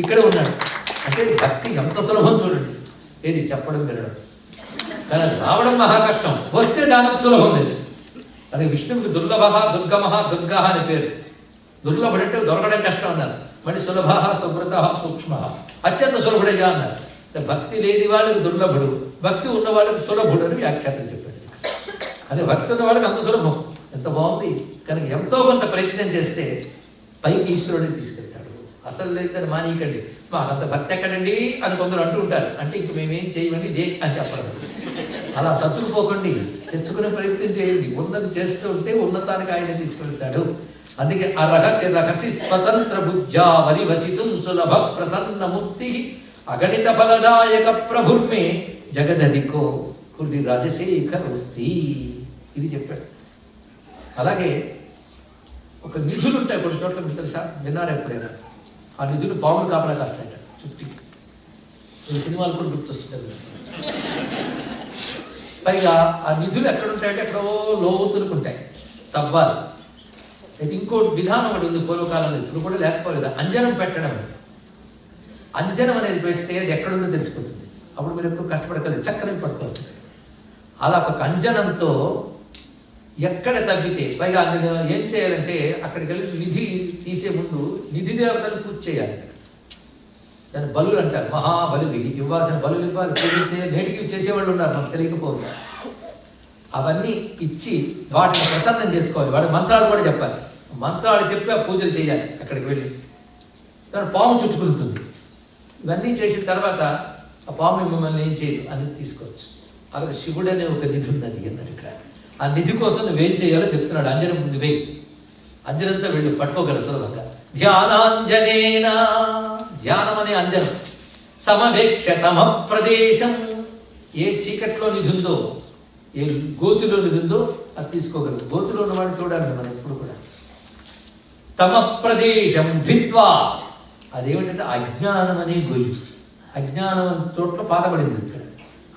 ఇక్కడే ఉన్నాడు. అంటే భక్తి ఎంత సులభం చూడండి. ఏది చెప్పడం వినడం కానీ రావడం మహా కష్టం, వస్తే దానికి సులభం లేదు. అది విష్ణువుకి దుర్లభ, దుర్గమ, దుర్గ అని పేరు. దుర్లభుడంటే దొరకడం కష్టం అన్నారు. మళ్ళీ సులభ, సుబ్రత, సూక్ష్మ, అత్యంత సులభుడేగా అన్నారు. భక్తి లేని వాళ్ళకి దుర్లభుడు, భక్తి ఉన్న వాళ్ళకి సులభుడు అని వ్యాఖ్యాతం చెప్పాడు. అదే భక్తి ఉన్న వాళ్ళకి అంత సులభం. ఎంత బాగుంది కనుక ఎంతో కొంత ప్రయత్నం చేస్తే పైకి ఈశ్వరుడిని తీసుకెళ్తాడు. అసలు లేదని మానేయకండి. మాకంత భక్తి ఎక్కడండి అని కొందరు అంటూ ఉంటారు. అంటే ఇంక మేమేం చేయమండి ఇదే అని చెప్పడం. అలా సర్దుకుపోకండి, తెచ్చుకునే ప్రయత్నం చేయండి. ఉన్నది చేస్తూ ఉంటే ఉన్నతానికి ఆయన తీసుకెళ్తాడు. అందుకే ఆ రహసి స్వతంత్ర బుద్ధ్యా వరివసితుం సులభ ప్రసన్న ముక్తి అగణిత ఫలదాయక ప్రభుర్మే జగదధికో హృది రాజశేఖరోస్తి. ఇది చెప్పాడు. అలాగే ఒక నిధులు ఉంటాయి కొన్ని చోట్ల, మీకు తెలుసా? విన్నారు ఎప్పుడైనా? ఆ నిధులు పాములు కాపలా కాస్తాయట చుట్టి. ఈ సినిమాలు కూడా గుర్తొస్తుంది. పైగా ఆ నిధులు ఎక్కడ ఉంటాయంటే ఎక్కడో లోతులుకుంటాయి, తవ్వాలి. ఇంకో విధానం ఒకటి ఉంది పూర్వకాలంలో, ఇప్పుడు కూడా లేకపోలేదు, అంజనం పెట్టడం. అంజనం అనేది వేస్తే అది ఎక్కడుందో తెలిసిపోతుంది. అప్పుడు మీరు ఎప్పుడు కష్టపడగలరు, చక్కని పట్టుకోవచ్చు. అలా ఒక అంజనంతో ఎక్కడ తగ్గితే, పైగా అందులో ఏం చేయాలంటే అక్కడికి వెళ్ళి నిధి తీసే ముందు నిధి దేవతలు పూజ చేయాలి. దాన్ని బలులు అంటారు. మహాబలికి ఇవ్వాల్సిన బలులు ఇవ్వాలి, పూజించే నేటికి చేసేవాళ్ళు ఉన్నారు, మనకు తెలియకపోవచ్చు. అవన్నీ ఇచ్చి వాటిని ప్రసన్నం చేసుకోవాలి. వాడి మంత్రాలు కూడా చెప్పాలి, మంత్రాలు చెప్పి ఆ పూజలు చేయాలి. అక్కడికి వెళ్ళి దాని పాము చుట్టుకుంటుంది. ఇవన్నీ చేసిన తర్వాత ఆ పాము మిమ్మల్ని ఏం చేయదు అని తీసుకోవచ్చు. అక్కడ శివుడు అనే ఒక నిధి ఉన్నది అన్నాడు. ఇక్కడ ఆ నిధి కోసం నువ్వేం చేయాలో చెప్తున్నాడు. అంజనం ముందు వేయి, అంజనంతో వెళ్ళు, పట్టుకోగలరు సులభంగా. ధ్యానాంజనేన, ధ్యానం అనే అంజనం. సమవేక్ష తమ ప్రదేశం, ఏ చీకట్లో నిధి ఉందో, ఏ గోతులో నిధి ఉందో అది తీసుకోగలరు. గోతులో ఉన్నవాడిని చూడాలి మనం ఎప్పుడు కూడా. తమ ప్రదేశం భిత్వా, అదేమిటంటే అజ్ఞానం అనే గొయ్యి. అజ్ఞానం చోట్ల పాతబడింది ఇక్కడ.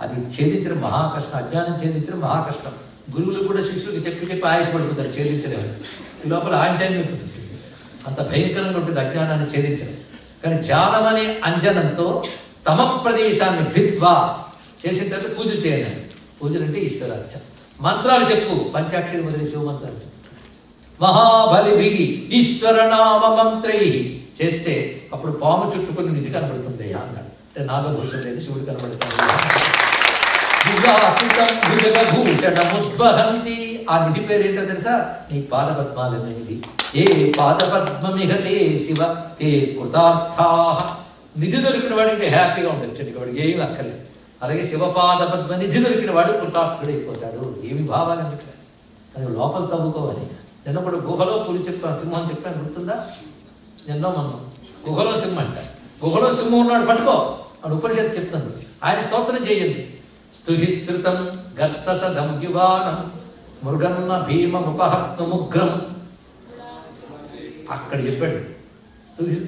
అది ఛేదించడం మహాకష్టం, అజ్ఞానం ఛేదించడం మహాకష్టం. గురువులు కూడా శిష్యులకు చెప్పి చెప్పి ఆయాసపడిపోతారు ఛేదించడం. ఈ లోపల ఆంటైన్ అయిపోతుంది, అంత భయంకరంగా ఉంటుంది అజ్ఞానాన్ని ఛేదించడం. కానీ జ్ఞానం అనే అంజనంతో తమ ప్రదేశాన్ని భిత్వా చేసిన తర్వాత పూజలు చేయాలి. పూజలు అంటే ఈశ్వరార్చన. మంత్రాలు చెప్పు, పంచాక్షరి మొదటి శివ మంత్రాలు చెప్పు. మహాబలి ఈశ్వర నామ మంత్రై చేస్తే అప్పుడు పాము చుట్టుకుని నిధి కనబడుతుంది అన్నాడు. అంటే నాగభూషణ లేదు, శివుడు కనబడుతుంది. ఆ నిధి పేరేంటో తెలుసా? నీ పాదపద్మాలన్న నిధి. ఏ పాదపద్మమిహతే శివ తే కృతార్థా. నిధి దొరికిన వాడికి హ్యాపీగా ఉండొచ్చు, వాడికి ఏమి అక్కర్లేదు. అలాగే శివపాద పద్మ నిధి దొరికిన వాడు కృతార్థుడైపోతాడు. ఏమి భావాలంటే అది లోపల తవ్వుకోవాలి. నిన్న కూడా గుహలో పులి చెప్పాను, సింహం చెప్పాను, గుర్తుందా? నిన్నో మనం గుహలో సింహం అంట. గుహలో సింహం ఉన్నాడు, పట్టుకో అని ఉపనిషత్తు చెప్తుంది. ఆయన స్తోత్రం చేయండి. స్తుహిశ్రుతం గర్తసదం యువానం మృగన్న భీమముపహత్వముగ్రం. అక్కడ చెప్పాడు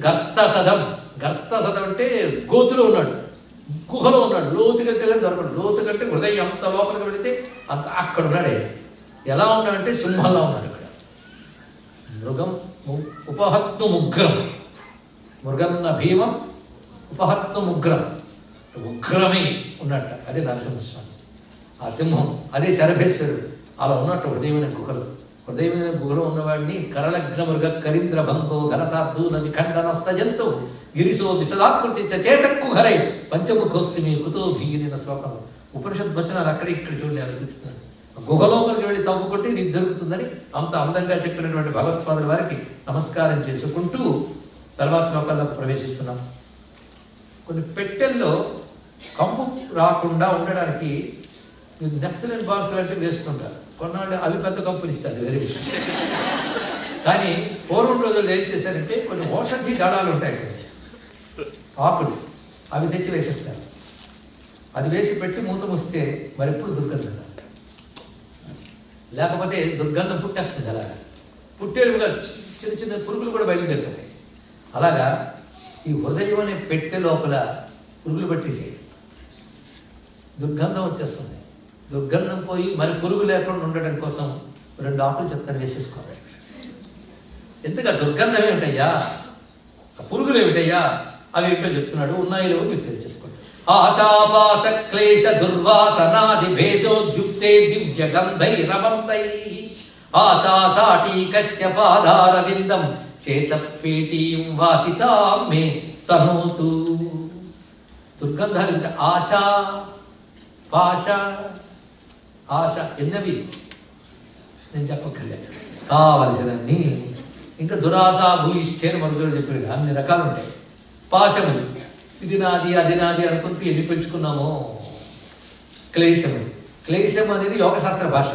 గర్తసదం. గర్తసదం అంటే గోతులో ఉన్నాడు, గుహలో ఉన్నాడు, లోతుకెళ్తే దొరకడు. లోతు కంటే హృదయం అంత లోపలికి వెళితే అంత అక్కడ ఉన్నాడు. ఆయన ఎలా ఉన్నాడంటే సింహంలో ఉన్నాడు. ఇక్కడ మృగం ఉపహత్ను ముగ్రం, మృగన్న భీమం ఉపహత్ను ముగ్రం, ఉగ్రమై ఉన్నట్ట. అదే నరసింహస్వామి. ఆ సింహం అదే శరభేశ్వరుడు. అలా ఉన్నట్టు హృదయమైన గుహలో. హృదయమైన గుహలో ఉన్నవాడిని కరళగ్న మృగ కరీంద్ర భంగో ఘనసార్దూల విఖండనస్త జంతు గిరిశో విశదాకృతి చేతక్కుహరై పంచముఖోస్తిమి కుతో భీగిన శ్లోకం. ఉపనిషత్ వచనాలు అక్కడ ఇక్కడ చూడండి అనిపిస్తున్నాను. గుహలోపలికి వెళ్ళి తవ్వుకుంటే నీకు దొరుకుతుందని అంత అందంగా చెప్పినటువంటి భగవత్పాదుల వారికి నమస్కారం చేసుకుంటూ తర్వాత శ్లోకాల్లో ప్రవేశిస్తున్నాం. కొన్ని పెట్టెల్లో కంపు రాకుండా ఉండడానికి మీరు నెప్తులని బాల్స్ లాంటివి వేస్తుంటారు. కొన్నాళ్ళు అవి పెద్ద కంపులు ఇస్తారు, వేరే విషయం. కానీ పూర్వం రోజుల్లో ఏం చేశారంటే కొన్ని ఔషధి దళాలు ఉంటాయి, ఆకులు, అవి తెచ్చి వేసేస్తారు. అది వేసి పెట్టి మూత మూస్తే మరి ఎప్పుడు దుర్గంధం, లేకపోతే దుర్గంధం పుట్టేస్తుంది. అలాగా పుట్టేడుగా చిన్న చిన్న పురుగులు కూడా బయలుదేరుతాయి. అలాగా ఈ హృదయం అనే పెట్టె లోపల పురుగులు పట్టేసి దుర్గంధం వచ్చేస్తుంది. దుర్గంధం పోయి మరి పురుగు లేకుండా ఉండడం కోసం 2 ఆకులు చెప్తాను, వేసేసుకోవాలి. ఎందుకు ఆ దుర్గంధం ఏమిటయ్యా, ఆ పురుగులు ఏమిటయ్యా, అవి ఏంటో చెప్తున్నాడు. ఉన్నాయో లేవో మీరు తెలియజేసుకోండి. ఆశాపాశ క్లేశ దుర్వాసనాది భేదోద్యుక్తే దివ్య గంధై రమంతై ఆశాసాటీకస్య పాదారవిందం చేతపేటీం వాసితాం మే తనోతు. దుర్గంధాలు అంటే ఆశ, పాశ, ఆశ ఎన్నవి నేను చెప్పక్కర్లేదు, కావలసినన్ని. ఇంకా దురాశ భూయిష్ఠేని మరుగడు చెప్పాడు, అన్ని రకాలు ఉంటాయి. పాశములు, ఇది నాది అది నాది అనుకుంటూ ఎన్ని పెంచుకున్నామో. క్లేశము, క్లేశం అనేది యోగశాస్త్ర భాష.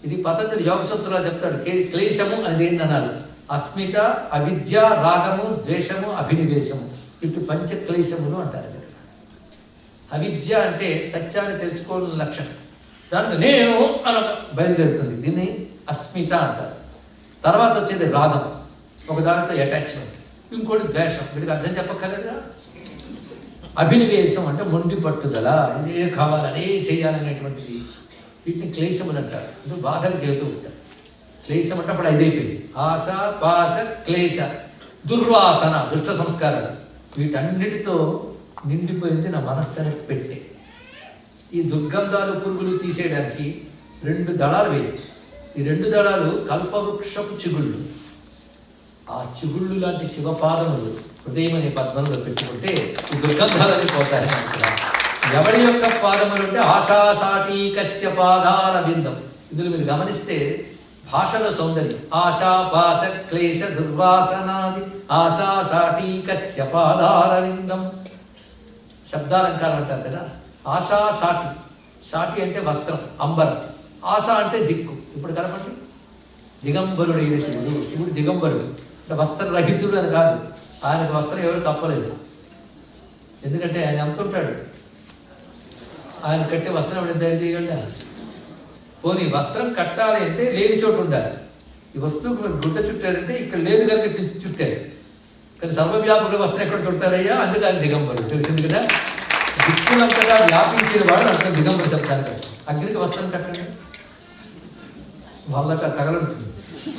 ఇది పతంజలి యోగసూత్రంలో చెప్తాడు. క్లేశము అనేది ఏంటన్నారు? అస్మిత, అవిద్య, రాగము, ద్వేషము, అభినివేశము, ఇటు పంచక్లేశములు అంటారు. అవిద్య అంటే సత్యాన్ని తెలుసుకోవాలని లక్షణం. దాంట్లో నేను అనొక బయలుదేరుతుంది, దీన్ని అస్మిత అంటారు. తర్వాత వచ్చేది రాగం, ఒక దానితో అటాచ్మెంట్, ఇంకోటి ద్వేషం, వీటికి అర్థం చెప్పక్కర్లేదుగా. అభినివేశం అంటే మొండి పట్టుదల, ఇదే కావాలనే చేయాలనేటువంటిది వీటిని క్లేశములు అంటారు. అంటే బాధలు కేతూ ఉంటారు. క్లేశం అంటే అప్పుడు 5 అయిపోయింది. ఆశ, పాశ, క్లేశ, దుర్వాసన, దుష్ట సంస్కారాలు. వీటన్నిటితో నిండిపోయింది నా మనస్సుని పెట్టి. ఈ దుర్గంధాలు పురుగులు తీసేయడానికి 2 దళాలు వేయచ్చు. ఈ 2 దళాలు కల్పవృక్షపు చిగుళ్ళు. ఆ చిగుళ్ళు లాంటి శివపాదములు హృదయం అనే పద్మంలో పెట్టుకుంటే ఈ దుర్గంధాలని పోతాయని అంటున్నారు. ఎవరి యొక్క పాదములు అంటే ఆశాసాటీకస్య పాదాల బిందం. ఇందులో మీరు గమనిస్తే భాషలో సౌందర్యం. ఆశా, పాశ, క్లేశ, దుర్వాసనాది ఆశాసాటీకస్య పాదాల బిందం. శబ్దాలంకారం అంటారు కదా. ఆశా సాటి, సాటి అంటే వస్త్రం, అంబరం. ఆశ అంటే దిక్కు. ఇప్పుడు కనపండి, దిగంబరుడైన శివుడు. శివుడు దిగంబరుడు అంటే వస్త్రరహితుడు అని కాదు. ఆయనకు వస్త్రం ఎవరు కప్పలేదు. ఎందుకంటే ఆయన ఎంత ఉంటాడు, ఆయన కట్టే వస్త్రం ఎవరు దయ చేయగలడా? పోనీ వస్త్రం కట్టాలి అంటే లేని చోటు ఉండాలి. ఈ వస్తువుకు గుడ్డ చుట్టారంటే ఇక్కడ లేదు కనుక చుట్టారు. కానీ సర్వవ్యాపకుడు వస్త్రం ఎక్కడ చుట్టారయ్యా, అందుకే ఆయన దిగంబరుడు. తెలిసింది కదా. దిక్కులంతగా వ్యాపించిన వాడు అంటే దిగంబర శబ్దానికి. అగ్నికి వస్త్రం కట్టండి, వాళ్ళకి తగలుంటుంది.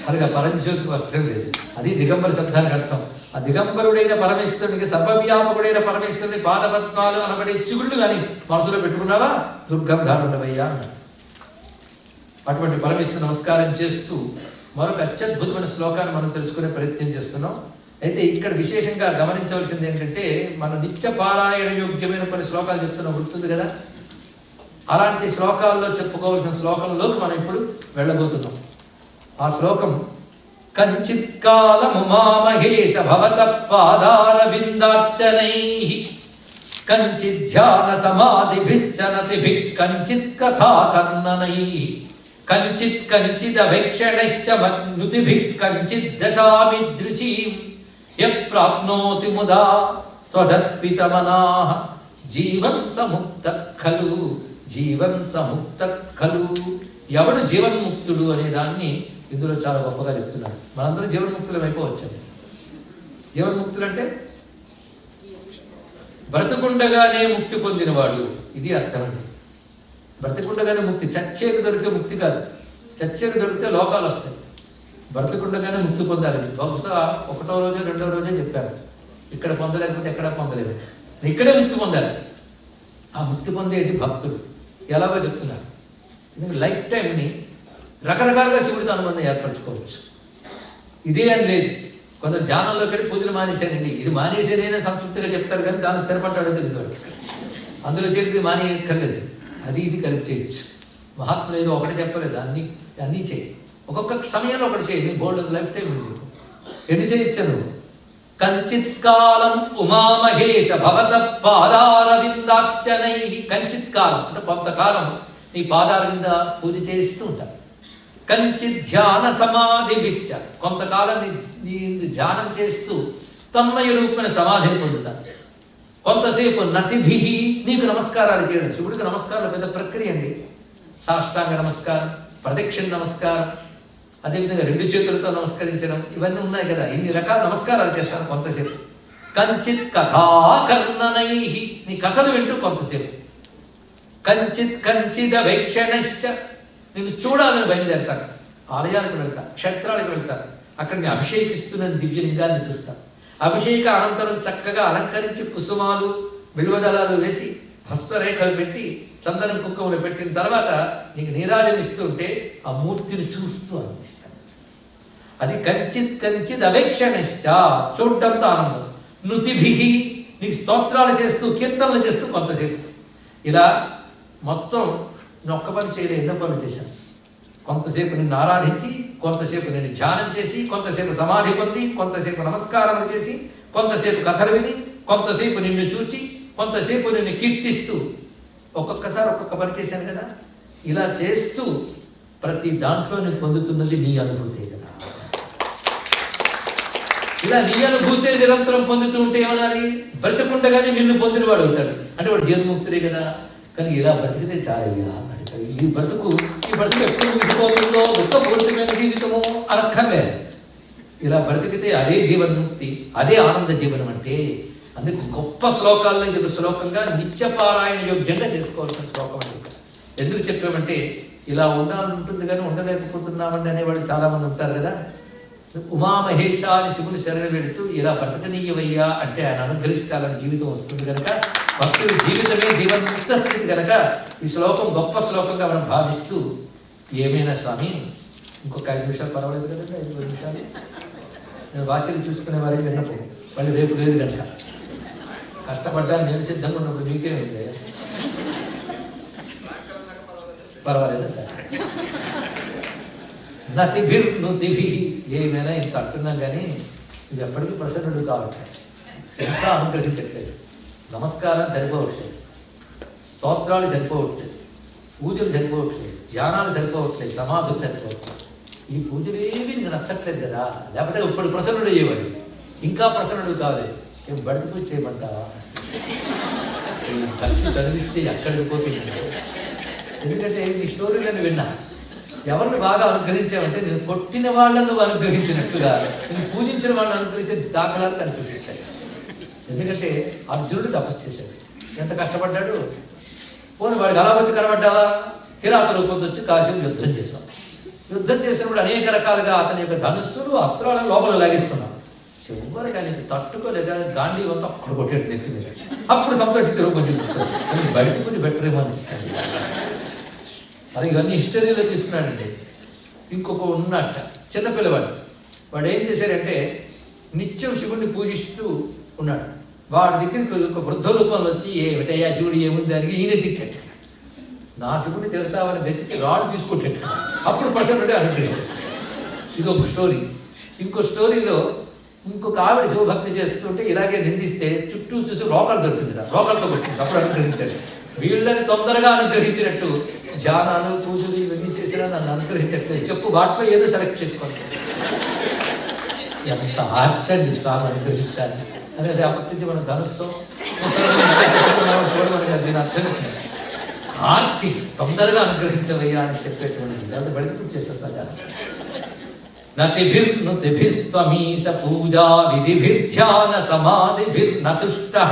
అలాగే పరంజ్యోతికి వస్త్రం లేదు. అది దిగంబర శబ్దానికి అర్థం. ఆ దిగంబరుడైన పరమేశ్వరునికి, సర్వవ్యాపకుడైన పరమేశ్వరుని పాదపద్మాలు అనబడే చిగుళ్ళు కానీ మనసులో పెట్టుకున్నావా, దుర్గంధాలుండవయ్యా అన్నాడు. అటువంటి పరమేశ్వరు నమస్కారం చేస్తూ మరొక అత్యద్భుతమైన శ్లోకాన్ని మనం తెలుసుకునే ప్రయత్నం చేస్తున్నాం. అయితే ఇక్కడ విశేషంగా గమనించవలసింది ఏంటంటే, మన నిత్య పారాయణ యోగ్యమైన కొన్ని శ్లోకాలు చెప్తున్నాం, గుర్తుంది కదా. అలాంటి శ్లోకాల్లో చెప్పుకోవాల్సిన శ్లోకంలోకి మనం ఇప్పుడు వెళ్ళబోతున్నాం. ఆ శ్లోకం కంచిత్ కాలము మామహేష భవత పాదార విందార్చనైః కంచిత్ ధ్యాన సమాధిభిశ్చనతిభిః కంచిత్ కథాకర్ణనైః కంచిత్ కంచిదవేక్షణైశ్చ మన్నుతిభిః కంచిత్ దశామి దృశీం యత్ ప్రాప్నోతి ముదా త్వదర్పితమనాః జీవన్ సముక్త ఖలు జీవన్ సముక్త ఖలు. ఎవడు జీవన్ముక్తుడు అనే దాన్ని ఇందులో చాలా గొప్పగా చెప్తున్నారు. మనందరం జీవన్ముక్తులం అయిపోవచ్చండి. జీవన్ముక్తులు అంటే బ్రతుకుండగానే ముక్తి పొందినవాడు, ఇది అర్థం. బ్రతుకుండగానే ముక్తి, చచ్చేది దొరికే ముక్తి కాదు. చచ్చేది దొరికితే లోకాలు వస్తాయి. బ్రతుకుండగానే ముక్తి పొందాలి. బహుశా 1వ రోజే 2వ రోజే చెప్పారు. ఇక్కడ పొందలేకపోతే ఎక్కడ పొందలేదు, ఇక్కడే ముక్తి పొందాలి. ఆ ముక్తి పొందేది భక్తుడు. ఎలాగో చెప్తున్నారు. లైఫ్ టైంని రకరకాలుగా శివుడితో అనుబంధం ఏర్పరచుకోవచ్చు. ఇదే అని లేదు. కొందరు ధ్యానంలోకి వెళ్ళి పూజలు మానేశారండి, ఇది మానేసేదైనా సంతృప్తిగా చెప్తారు కానీ దాన్ని స్థిరపడ్డాడు తెలియదు. అందులో చేసేది మానేయక్కర్లేదు, అది ఇది కలిపి చేయొచ్చు. మహాత్ములు ఏదో ఒకటి చెప్పలేదు, అన్నీ చేయి. ఒక్కొక్క సమయంలో ఒకటి చేయి. నీ బోల్డ్ లైఫ్ టైం ఎన్ని చేయొచ్చు నువ్వు. కంచిత్ కాలం ఉమామహేష భవత పాదారవిందార్చనై. కంచిత్ కాలం అంటే కొంతకాలం నీ పాదాల మీద పూజ చేస్తూ ఉంటారు. కంచిత్ ధ్యాన సమాధిభిశ్చ, కొంతకాలం నీ ధ్యానం చేస్తూ తన్మయ రూపమైన సమాధిని పొందుతాను. కొంతసేపు నతిభి, నీకు నమస్కారాలు చేయడం. శివుడికి నమస్కారాలు పెద్ద ప్రక్రియ అండి. సాష్టాంగ నమస్కారం, ప్రదక్షిణ నమస్కారం, అదేవిధంగా 2 చేతులతో నమస్కరించడం, ఇవన్నీ ఉన్నాయి కదా. ఇన్ని రకాల నమస్కారాలు చేస్తాను కొంతసేపు. కంచిత్ కథాకర్ణనై, నీ కథలు వింటూ కొంతసేపు. కంచిత్ కంచిదవేక్షణశ్చ, నిన్ను చూడాలని బయలుదేరతాను. ఆలయాలకు వెళ్తాను, క్షేత్రాలకు వెళ్తాను. అక్కడ నేను అభిషేకిస్తున్న దివ్యలింగాన్ని చూస్తాను. అభిషేక అనంతరం చక్కగా అలంకరించి కుసుమాలు బిల్వదళాలు వేసి హస్తరేఖలు పెట్టి చందనం కుక్కములు పెట్టిన తర్వాత నీకు నీరాజనం ఇస్తుంటే ఆ మూర్తిని చూస్తూ ఆనందిస్తాను. అది కంచిత్ కంచిత్ అవేక్షణశ్చ, చూడటంతో ఆనందం. నుతిభి, నీకు స్తోత్రాలు చేస్తూ కీర్తనలు చేస్తూ కొంతసేపు. ఇలా మొత్తం ఒక్క పని చేయలే, ఎన్నో పనులు చేశాను. కొంతసేపు నిన్ను ఆరాధించి, కొంతసేపు నేను ధ్యానం చేసి, కొంతసేపు సమాధి పొంది, కొంతసేపు నమస్కారములు చేసి, కొంతసేపు కథలు విని, కొంతసేపు నిన్ను చూచి, కొంతసేపు నిన్ను కీర్తిస్తూ ఒక్కొక్కసారి ఒక్కొక్క పని చేశాను కదా. ఇలా చేస్తూ ప్రతి దాంట్లో నేను పొందుతున్నది నీ అనుభూతే కదా. ఇలా నీ అనుభూతే నిరంతరం పొందుతూ ఉంటే ఏమనాలి? బ్రతికుండగానే నిన్ను పొందినవాడు అవుతాడు అంటే వాడు జీవన్ముక్తుడే కదా. కానీ ఇలా బ్రతికితే చాలయ్యా అన్నాడు. ఈ బ్రతుకు ఎప్పుడు ముగిపోతుందో, దుఃఖపూరితమైన జీవితము అనక్కర్లే. ఇలా బ్రతికితే అదే జీవన్ముక్తి, అదే ఆనంద జీవనం. అంటే అందుకు గొప్ప శ్లోకాల్లో ఇది ఒక శ్లోకంగా నిత్యపారాయణ యోగ్యంగా చేసుకోవాల్సిన శ్లోకం. అంటే ఎందుకు చెప్పామంటే ఇలా ఉండాలని ఉంటుంది కానీ ఉండలేకపోతున్నామండి అనేవాళ్ళు చాలామంది ఉంటారు కదా. ఉమామహేష అని శివుని శరణ పెడుతూ ఇలా బ్రతకనీయవయ్యా అంటే ఆయన అనుగ్రహిస్తాలని జీవితం వస్తుంది కనుక భక్తుడి జీవితమే జీవన్ముక్త స్థితి కనుక ఈ శ్లోకం గొప్ప శ్లోకంగా మనం భావిస్తూ ఏమైనా స్వామి ఇంకొక 5 నిమిషాలు పర్వాలేదు కదండి, 5 నిమిషాలు నేను వాక్యం చూసుకునే వారికి విన్నప్పుడు మళ్ళీ రేపు లేదు కనుక కష్టపడ్డాను నేను సిద్ధంగా ఉన్నప్పుడు మీకేమైంది పర్వాలేదా సార్. నతిభిర్నుతిభి ఏమైనా ఇంత అంటున్నాం కానీ ఇది ఎప్పటికీ ప్రసన్నుడు కావట్లేదు, ఇంకా అనుగ్రహించట్లేదు. నమస్కారం సరిపోవట్లేదు, స్తోత్రాలు సరిపోవట్లేదు, పూజలు సరిపోవట్లేదు, ధ్యానాలు సరిపోవట్లేదు, సమాధులు సరిపోవట్లేదు. ఈ పూజలు ఏవి నీకు నచ్చట్లేదు కదా, లేకపోతే ఇప్పుడు ప్రసన్నుడు అయ్యేవాడు, ఇంకా ప్రసన్నుడు కాలేదు. ఏం బడికి పూజ చేయమంటావా? ఖర్చు చదివిస్తే ఎక్కడికి పోతుంది. ఎందుకంటే ఈ స్టోరీలను విన్నా ఎవరిని బాగా అనుగ్రహించామంటే నేను కొట్టిన వాళ్ళను నువ్వు అనుగ్రహించినట్టుగా నేను పూజించిన వాళ్ళని అనుగ్రహించే దాఖలాలు కనిపించాయి. ఎందుకంటే అర్జునుడు తపస్సు చేశాడు, ఎంత కష్టపడ్డాడు. పోనీ వాడికి అలా వచ్చి కనబడ్డావా? కిరాత రూపంతో వచ్చి కాశీని యుద్ధం చేశాం. యుద్ధం చేసినప్పుడు అనేక రకాలుగా అతని యొక్క ధనుస్సులు అస్త్రాలను లోపల లాగేస్తున్నాం. చివరికి ఆయనకి తట్టుకోలేక గాంధీ వంతా అక్కడ కొట్టాడు నెత్తి మీద. అప్పుడు సంతోషించి రూపం చూపిస్తాడు, బయటకు కొంచెం బెటర్ ఏమో అనిపిస్తాడు. అది ఇవన్నీ హిస్టరీలో తీస్తున్నాడండి. ఇంకొక ఉన్నట్ట చిన్నపిల్లవాడు, వాడు ఏం చేశాడంటే నిత్యం శివుడిని పూజిస్తూ ఉన్నాడు. వాడి దగ్గరికి ఒక వృద్ధ రూపంలో వచ్చి ఏమిటయ్యా శివుడు ఏముంది దానికి ఈయన తిట్టాడు. నా శివుడిని తిడతావని వెతికి రాడు తీసుకుంటాడు. అప్పుడు ప్రసన్నుడే అనుగ్రహించాడు. ఇది ఒక స్టోరీ. ఇంకో స్టోరీలో ఇంకొక ఆవిడ శివభక్తి చేస్తుంటే ఇలాగే నిందిస్తే చుట్టూ చూసి రోకలు దొరికింది, రోకలతో కొట్టింది. అప్పుడు అనుగ్రహించాడు. వీళ్ళని తొందరగా అనుగ్రహించినట్టు ధ్యానాలు పూజలు ఇవన్నీ చేసినా నన్ను అనుగ్రహించట్లేదు. చెప్పు వాటిలో ఏదో సెలెక్ట్ చేసుకోండి. ఎంత ఆర్తండి స్వామి అనుగ్రహించాలి అనేది అప్పటి నుంచి మనం ధనుస్తాం చూడమని దీని అర్థం వచ్చింది. ఆర్తి తొందరగా అనుగ్రహించవయ్యా అని చెప్పేటువంటిది. అది బడికి చేసేస్తా. నతిభిర్నుతిభిస్త్వమీశ పూజా విధిభిర్ధ్యాన సమాధిభిర్నతుష్టః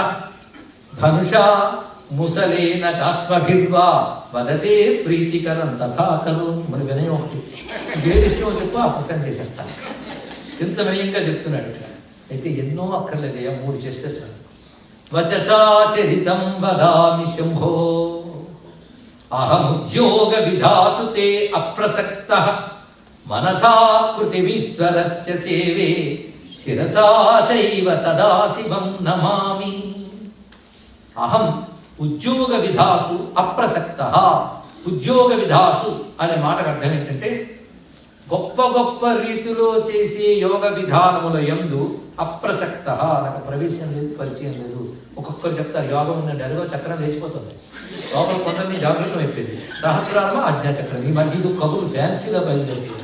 ధనుషా ముసలేన చాస్మభిర్వా వదతే ప్రీతికరం తథా కరు. మరి వినయం ఒకటి, ఏది ఇష్టమో చెప్పు ఆ పక్కన చేసేస్తాను. ఎంత వినయంగా చెప్తున్నాడు ఇక్కడ. అయితే ఎన్నో అక్కర్లేదయ్యా, 3 చేస్తే చాలు. వచసా చరితం వదామి శంభో అహముద్యోగ విధాసు తే అప్రసక్తః మనసా కృతిమీశ్వరస్య సేవే శిరసా చైవ సదాశివం నమామి. అహం ఉద్యోగ విధాసు అప్రసక్త. ఉద్యోగ విధాసు అనే మాటకు అర్థం ఏంటంటే గొప్ప గొప్ప రీతిలో చేసే యోగ విధానముల యందు అప్రసక్త. నాకు ప్రవేశం లేదు, పరిచయం లేదు. ఒక్కొక్కరు చెప్తారు యోగం ఉందంటే అదిగో చక్రం లేచిపోతుంది, లోపల కొందరిని జాగృతం అయిపోయింది. సహస్రారమ ఆజ్ఞాచక్రం ఈ మధ్య ఇది కబుర్లు ఫ్యాన్సీగా బయలుదేరుతుంది.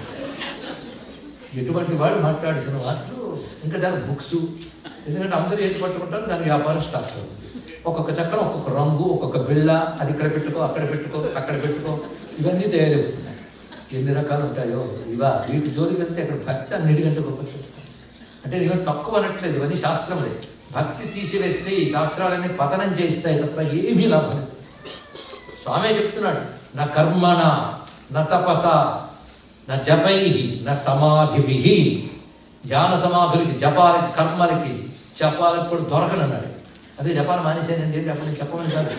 ఎటువంటి వాళ్ళు మాట్లాడిసిన వాటిలో ఇంకా దాని బుక్స్, ఎందుకంటే అందరూ ఏది పట్టుకుంటారు దాని వ్యాపారం స్టార్ట్ అవుతుంది. ఒక్కొక్క చక్రం, ఒక్కొక్క రంగు, ఒక్కొక్క బిళ్ళ, అది ఇక్కడ పెట్టుకో, అక్కడ పెట్టుకో, అక్కడ పెట్టుకో, ఇవన్నీ తయారవుతున్నాయి. ఎన్ని రకాలు ఉంటాయో ఇవా. వీటి జోలికి వెళ్తే అక్కడ భక్తి అన్నిటికంటే గొప్ప చేస్తాం. అంటే ఇవన్నీ తక్కువ అనట్లేదు, ఇవన్నీ శాస్త్రములే. భక్తి తీసివేస్తే ఈ శాస్త్రాలన్నీ పతనం చేస్తాయి తప్ప ఏమీ లాభం లేదు. స్వామి చెప్తున్నాడు, నా కర్మణ నా తపస నా జపై నా సమాధిభి. ధ్యాన సమాధులకి, జపాలకి, కర్మలకి, జపాలకు కూడా దొరకనన్నాడు. అదే జపాలు మానేశానండి అంటే అప్పుడు చెప్పమని కాదు.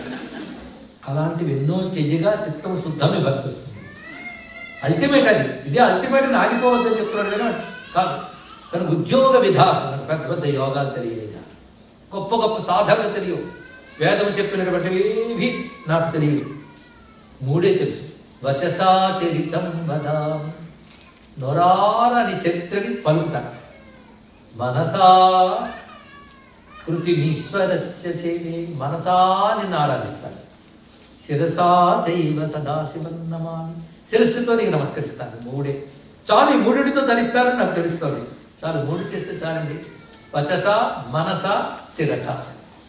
అలాంటివి ఎన్నో చెయ్యగా చిత్తం శుద్ధమే భక్తి వస్తుంది. అల్టిమేట్ అది, ఇదే అల్టిమేట్ అని ఆగిపోవద్దని చెప్తున్నాడు కదా. కాదు, కానీ ఉద్యోగ విధాసం పెద్ద పెద్ద యోగాలు తెలియదు, గొప్ప గొప్ప సాధనలు తెలియవు, వేదం చెప్పినటువంటివి ఏవి నాకు తెలియదు. 3 తెలుసు. వచసా చరితం వదామి, నొరారని చరిత్రని పలుకుతా. మనసా కృతిమీశ్వరస్య సేవే, మనసా నిన్ను ఆరాధిస్తాను. శిరసా చైవ సదాశివం నమామి, శిరస్సుతో నీకు నమస్కరిస్తాను. 3 చాలు. ఈ 3తో ధరిస్తారని నాకు తెలుస్తుంది. చాలు, 3 చేస్తే చాలండి. వచస, మనస, శిరస.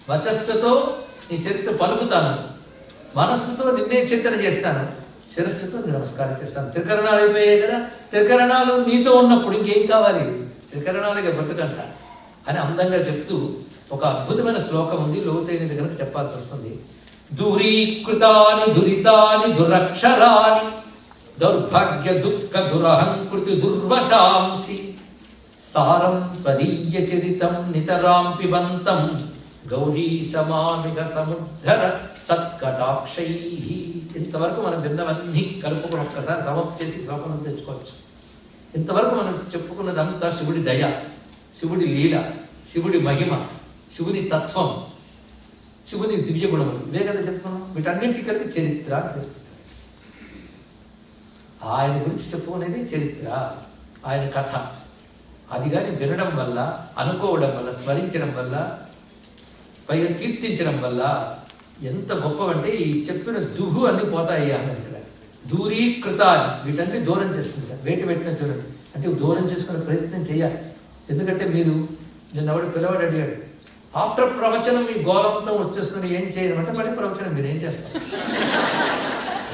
వచస్సుతో నీ చరిత్ర పలుకుతాను, మనస్సుతో నిన్నే చింతన చేస్తాను, శిరస్సుతో నీ నమస్కారం చేస్తాను. త్రికరణాలు అయిపోయాయి కదా. త్రికరణాలు నీతో ఉన్నప్పుడు ఇంకేం కావాలి? త్రికరణాలుగా బ్రతకంట అని అందంగా చెప్తూ ఒక అద్భుతమైన శ్లోకం ఉంది. లోతైనది కనుక చెప్పాల్సి వస్తుంది. దూరీకృతాని దురితాని దురక్షరాని దౌర్భాగ్య దుఃఖ దురహంకృతి దుర్వచాంసి సారం త్వదీయ చరితం నితరాం పిబంతం గౌరీ సమామిక సముద్ధర సత్కటాక్షై. ఇంతవరకు మనం విన్నవన్నీ కలుపుకుని ఒక్కసారి సమాప్తి చేసి శ్లోకం తెచ్చుకోవచ్చు. ఇంతవరకు మనం చెప్పుకున్నదంతా శివుడి దయ, శివుడి లీల, శివుడి మహిమ, శివుని తత్వం, శివుని దివ్య గుణములు, ఇవే కదా చెప్పుకున్నాం. వీటన్నింటి కలిపి చరిత్ర. ఆయన గురించి చెప్పుకునేది చరిత్ర, ఆయన కథ. అది కానీ వినడం వల్ల, అనుకోవడం వల్ల, స్మరించడం వల్ల, పైగా కీర్తించడం వల్ల ఎంత గొప్పవంటే ఈ చెప్పిన దుహు అన్ని పోతాయి అన్నది. ఇక్కడ దూరీకృత వీటన్ని దూరం చేస్తుంది. వేటి పెట్టిన చూడండి అంటే దూరం చేసుకునే ప్రయత్నం చేయాలి. ఎందుకంటే మీరు నిన్న ఎవడు పిల్లవాడు అడిగాడు, ఆఫ్టర్ ప్రవచనం మీ గోళంతో వచ్చేస్తున్న ఏం చేయమంటే మళ్ళీ ప్రవచనం మీరు ఏం చేస్తారు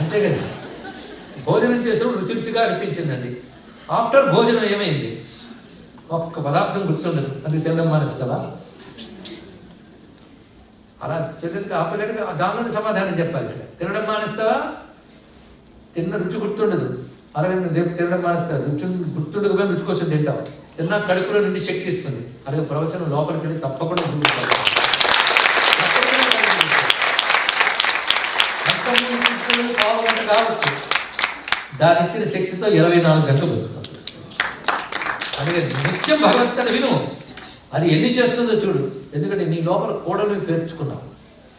అంతే కదా. భోజనం చేసినప్పుడు రుచి రుచిగా అనిపించిందండి. ఆఫ్టర్ భోజనం ఏమైంది? ఒక్క పదార్థం గుర్తుండదు, అది తినడం మానేస్తావా? అలా చెల్లెలకి ఆ పిల్లలకి దానిలోనే సమాధానం చెప్పాలి. ఇక్కడ తినడం మానేస్తావా? తిన్న రుచి గుర్తుండదు, అలాగే రేపు తినడం మానేస్తావు. రుచి గుర్తుండకపోయినా రుచి కోసం తింటావు. తిన్నా కడుపులో నుండి శక్తి ఇస్తుంది. అలాగే ప్రవచనం లోపలికి వెళ్ళి తప్పకుండా కావచ్చు. దాని ఇచ్చిన శక్తితో 24 గంటలు బతుకుతాం. అలాగే నిత్యం భగవద్గీత విను, అది ఎన్ని చేస్తుందో చూడు. ఎందుకంటే నీ లోపల కూడలు పేర్చుకున్నావు,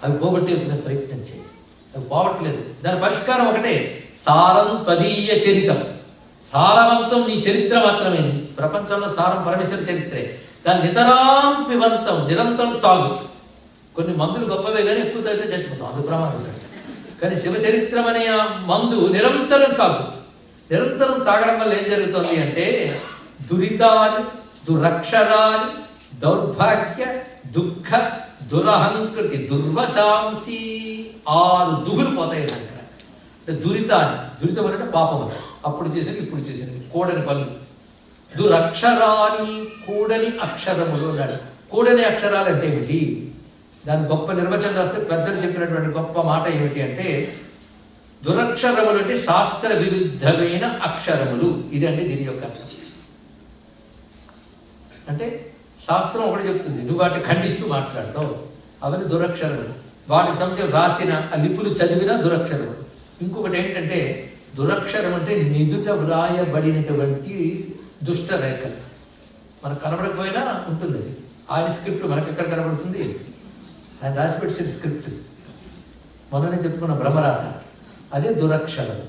అవి పోగొట్టే ప్రయత్నం చేయి. అవి పోవట్లేదు. దాని పరిష్కారం ఒకటే, సారం త్వదీయ చరితం. సారవంతం నీ చరిత్ర మాత్రమే. ప్రపంచంలో సారం పరమేశ్వర చరిత్రే. దాని నితరాం పిబంతం, నిరంతరం తాగు. కొన్ని మందులు గొప్పవే కానీ ఎక్కువ తాగితే చచ్చిపోతాం, అది ప్రమాదం. కానీ శివ చరిత్రం అనే మందు నిరంతరం తాగు. నిరంతరం తాగడం వల్ల ఏం జరుగుతుంది అంటే దురితాని, దురక్షరాని, దౌర్భాగ్య, దుఃఖ, దురహంకృతి, దుర్వచాంసి 6 దుహులు పోతాయి. దురితాన్ని, దురితం అంటే పాపం, అప్పుడు చేసేది ఇప్పుడు చేసేది కూడని పనులు. దురక్షరాని, కూడని అక్షరములు అన్నాడు. కూడని అక్షరాలు అంటే ఏమిటి? దాని గొప్ప నిర్వచనం రాస్తే పెద్దలు చెప్పినటువంటి గొప్ప మాట ఏమిటి అంటే, దురక్షరములు అంటే శాస్త్ర విరుద్ధమైన అక్షరములు. ఇదండి దీని యొక్క అర్థం. అంటే శాస్త్రం ఒకటి చెప్తుంది, నువ్వు వాటిని ఖండిస్తూ మాట్లాడతావు, అవన్నీ దురక్షరములు. వాటికి సంబంధించి రాసిన ఆ లిపులు చదివిన దురక్షరములు. ఇంకొకటి ఏంటంటే దురక్షరం అంటే నిదుట వ్రాయబడినటువంటి దుష్ట రేఖలు. మనకు కనబడకపోయినా ఉంటుంది అది. ఆయన స్క్రిప్ట్ మనకి ఎక్కడ కనబడుతుంది? ఆయన రాసిపెట్టిన స్క్రిప్ట్. మొదలనే చెప్పుకున్న బ్రహ్మరాత, అదే దురక్షరం.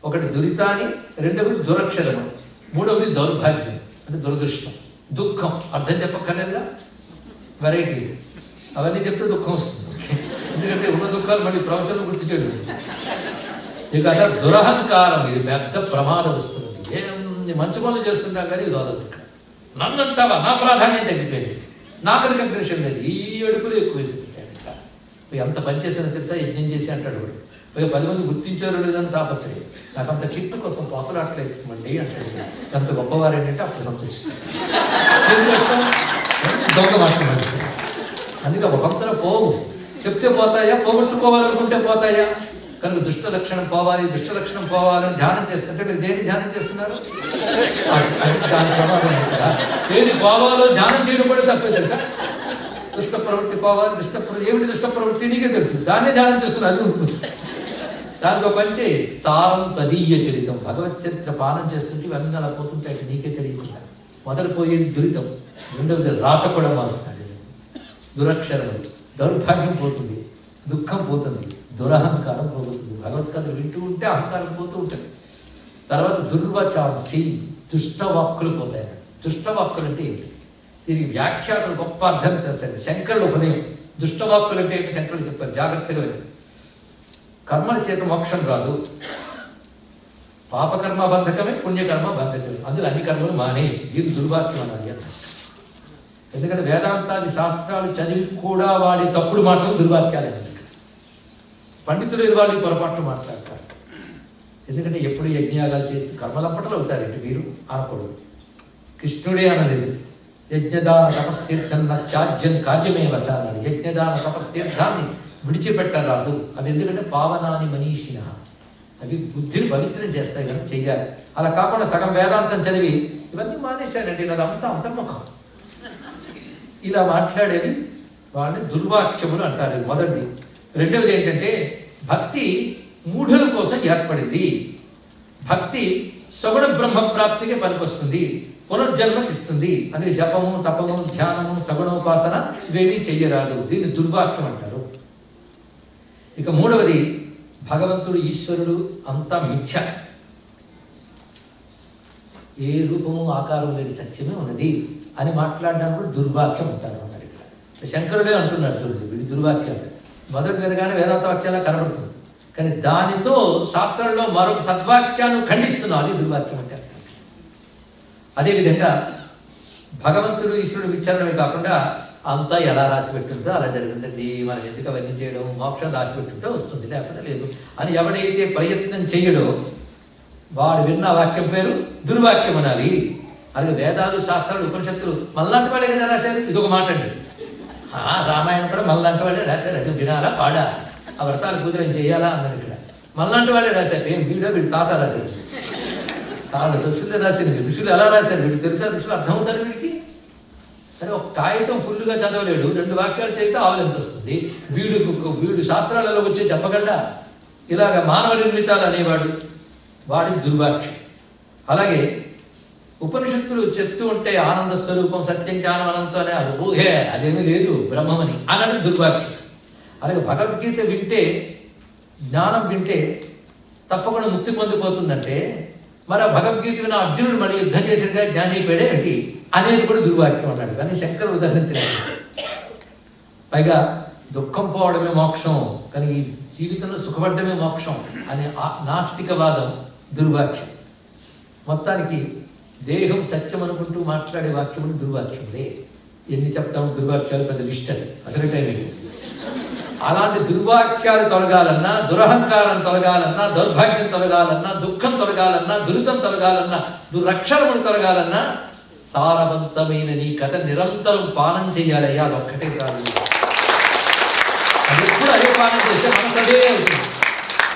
ఒకటి దురితాని, రెండవది దురక్షరము, మూడవది దౌర్భాగ్యం అంటే దురదృష్టం, దుఃఖం. అర్థం చెప్పక్కర్లేదుగా, వెరైటీలు అవన్నీ చెప్తే దుఃఖం వస్తుంది. ఎందుకంటే ఉన్న దుఃఖాలు మళ్ళీ ప్రవచనం గుర్తు చేయడం. ఇక అలా దురహంకారం, ఇది పెద్ద ప్రమాదం వస్తుంది. ఏమి మంచి పనులు చేస్తుంటాం కానీ ఇది వదలదు. ఇక్కడ నన్ను అంటావా, నా ప్రాధాన్యం తగ్గిపోయింది, నాకు రికగ్నిషన్ లేదు, ఈ అడుగులు ఎక్కువ ఎంత పనిచేసానో తెలుసా, యజ్ఞం చేసి అంటాడు వాడు. 10 మంది గుర్తించారు లేదని తాపత్రయం. నాకు అంత కిట్టు కోసం పాపులాట్లయిట్స్ మళ్ళీ అంటాడు. అంత గొప్పవారు ఏంటంటే అప్పుడు సంతోషిస్తాం. దొంగ మాట్లాడు. అందుకే ఒకంతర పోవు, చెప్తే పోతాయా, పోగొట్టుకోవాలనుకుంటే పోతాయా. కనుక దుష్ట లక్షణం పోవాలి, దుష్ట లక్షణం పోవాలని ధ్యానం చేస్తుంటే మీరు దేన్ని ధ్యానం చేస్తున్నారు? దాని ప్రభావం ఏది పోవాలో ధ్యానం చేయడం కూడా తప్పే తెలుసా. దుష్ట ప్రవృత్తి పోవాలి, దుష్ట ప్రవృత్తి ఏమిటి? దుష్ట ప్రవృత్తి నీకే తెలుసు, దాన్నే ధ్యానం చేస్తున్నా. అది ఉంటుంది. దానికి పంచే సారం తదీయ చరితం. భగవత్ చరిత్ర పాలన చేస్తుంటే ఇవన్నీ అలా పోతుంటాయి, నీకే తెలియకుండా. మొదలు పోయేది దురితం, రెండవది రాత కూడా మారుస్తాడు. దురక్షరం, దౌర్భాగ్యం పోతుంది, దుఃఖం పోతుంది, దురహంకారం పోతుంది. భగవత్కథ వింటూ ఉంటే అహంకారం పోతూ ఉంటుంది. తర్వాత దుర్వచాంసి, దుష్టవాక్కులు పోతాయి. దుష్టవాక్కులు అంటే ఏంటి? దీనికి వ్యాఖ్యాతలు గొప్ప అర్థం చేస్తారు. శంకరులు ఉపనయం దుష్టవాక్కులు అంటే ఏంటి శంకరులు చెప్పారు, జాగ్రత్తగా వెళ్ళి. కర్మల చేత మోక్షం రాదు, పాపకర్మ బంధకమే, పుణ్యకర్మ బంధకమే. అందులో అన్ని కర్మలు మానే, దీని దుర్వాక్యం అన్నది. ఎందుకంటే వేదాంతాది శాస్త్రాలు చదివి కూడా వాడి తప్పుడు మాటలు దుర్వాక్యాలు. పండితులు వాళ్ళు పొరపాట్లు మాట్లాడతారు. ఎందుకంటే ఎప్పుడు యజ్ఞయాగాలు చేస్తే కర్మలప్పటలు అవుతారండి మీరు అనకూడదు. కృష్ణుడే అనలేదు, యజ్ఞదాన తపస్తీర్థం త్యాజ్యం కార్యమే వచాలని. యజ్ఞదాన తపస్తీర్థాన్ని విడిచిపెట్టరాదు. అది ఎందుకంటే పావనాని మనీషిన, అవి బుద్ధిని పవిత్రం చేస్తాయి కనుక చెయ్యాలి. అలా కాకుండా సగం వేదాంతం చదివి ఇవన్నీ మానేశానండి నాదంతా అంతర్ముఖం ఇలా మాట్లాడేవి వాళ్ళని దుర్వాక్యములు అంటారు. ఇది మొదటిది. రెండవది ఏంటంటే భక్తి మూఢుల కోసం ఏర్పడింది. భక్తి సగుణ బ్రహ్మ ప్రాప్తికి పనికొస్తుంది, పునర్జన్మకి ఇస్తుంది. అందుకే జపము తపము ధ్యానము సగుణోపాసన ఇవేమీ చెయ్యరాదు. దీన్ని దుర్వాక్యం అంటారు. ఇక మూడవది భగవంతుడు ఈశ్వరుడు అంతా మిథ్య, ఏ రూపము ఆకారం లేని సత్యమే ఉన్నది అని మాట్లాడడానికి కూడా దుర్వాక్యం అంటారు అన్నారు. ఇక్కడ శంకరుడే అంటున్నారు చూడండి, వీడి దుర్వాక్యం మొదటి వినగానే వేదాంత వాక్యాలా కనబడుతుంది, కానీ దానితో శాస్త్రంలో మరొక సద్వాక్యాన్ని ఖండిస్తున్నాం, అది దుర్వాక్యం అంటే. అదేవిధంగా భగవంతుడు ఈశ్వరుడు విచారణమే కాకుండా అంతా ఎలా రాసి పెట్టుందో అలా జరుగుతుందండి, మనం ఎందుకు అవన్నీ చేయడం, మోక్షం రాసి పెట్టుంటే వస్తుంది లేకపోతే లేదు అని ఎవడైతే ప్రయత్నం చేయడో వాడు విన్న వాక్యం పేరు దుర్వాక్యం అనాలి. అలాగే వేదాలు శాస్త్రాలు ఉపనిషత్తులు మళ్ళాంటి వాళ్ళే కదా రాశారు. ఇదొక మాట అండి, రామాయణం కూడా మళ్ళాంటి వాళ్ళే రాశారు, అది వినాలా పాడా, ఆ వ్రతాలు పూజలు చేయాలా అన్నాడు. ఇక్కడ మళ్ళాంటి వాళ్ళే రాశారు. ఏం వీడో వీడి తాత రాశారు, చాలా ఋషులే రాసింది. ఋషులు ఎలా రాశారు వీడికి తెలుసా? ఋషులు అర్థమవుతారు వీడికి? సరే, ఒక కాగితం ఫుల్గా చదవలేడు, 2 వాక్యాలు చదివితే ఆవలింత వస్తుంది. వీడు శాస్త్రాలలో వచ్చి చెప్పగలడా? ఇలాగ మానవ నిర్మితాలు అనేవాడు వాడి దుర్వాక్యం. అలాగే ఉపనిషత్తులు చెప్తూ ఉంటే ఆనంద స్వరూపం సత్యం జ్ఞానం అనంతో అనే అది ఊహే, అదేమీ లేదు బ్రహ్మమని అనడం దుర్వాక్యం. అలాగే భగవద్గీత వింటే జ్ఞానం వింటే తప్పకుండా ముక్తి పొందిపోతుందంటే మరి ఆ భగవద్గీత విన్న అర్జునుడు మళ్ళీ యుద్ధం చేసేట్టుగా జ్ఞాని పేడే ఏంటి అనేది కూడా దుర్వాక్యం అన్నాడు. కానీ శంకరుడు ఉదాహరించలేదు. పైగా దుఃఖం పోవడమే మోక్షం, కానీ ఈ జీవితంలో సుఖపడమే మోక్షం అనే నాస్తికవాదం దుర్వాక్యం. మొత్తానికి దేహం సత్యం అనుకుంటూ మాట్లాడే వాక్యములు దుర్వాక్యములే. ఎన్ని చెప్తాము దుర్వాక్యాలు, పెద్ద లిస్ట్ అది, అసలు టైం. అలాంటి దుర్వాక్యాలు తొలగాలన్నా, దురహంకారం తొలగాలన్నా, దౌర్భాగ్యం తొలగాలన్నా, దుఃఖం తొలగాలన్నా, దురితం తొలగాలన్నా, దురక్షరములు తొలగాలన్నా సారవంతమైన నీ కథ నిరంతరం పానం చేయాలయ్యా. అది ఒక్కటే కాదు, అది ఎప్పుడు అదే పానం చేస్తే మనసు అదే అవుతుంది.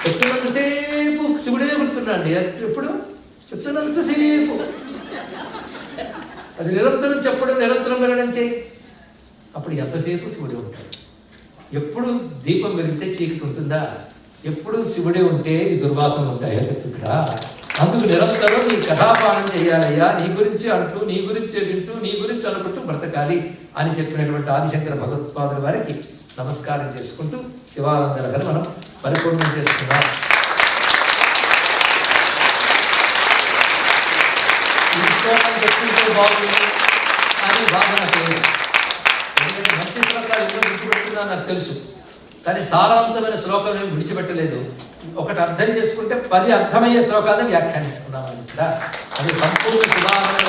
చెప్తున్నంతసేపు శివుడే గుర్తున్నాండి, ఎప్పుడు చెప్తున్నంతసేపు అది నిరంతరం చెప్పడం, నిరంతరం వినడం చేయి, అప్పుడు ఎంతసేపు శివుడే ఉంటాడు. ఎప్పుడు దీపం వెలిగితే చీకటి ఉంటుందా? ఎప్పుడు శివుడే ఉంటే ఈ దుర్వాసనలు ఉంటాయా ఇక్కడ? అందుకు నిరంతరం నీ కథాపానం చేయాలయ్యా, నీ గురించి అంటూ, నీ గురించే వింటూ, నీ గురించి అనుకుంటూ బ్రతకాలి అని చెప్పినటువంటి ఆదిశంకర భగవత్పాదుల వారికి నమస్కారం చేసుకుంటూ శివానంద గారు మనం పరిపూర్ణం చేసుకున్నాం. ఈ శ్లోకం చెప్తుంటే బాగుంది అని భావన చేయదు. ఎందుకంటే మంచి శ్లోకాలు ఎన్నో విడిచిపెడుతున్నా నాకు తెలుసు, కానీ సారవంతమైన శ్లోకం ఏమి విడిచిపెట్టలేదు. ఒకటి అర్థం చేసుకుంటే 10 అర్థమయ్యే శ్లోకాలను వ్యాఖ్యానించుకున్నామని కూడా అది సంపూర్ణ శివానంద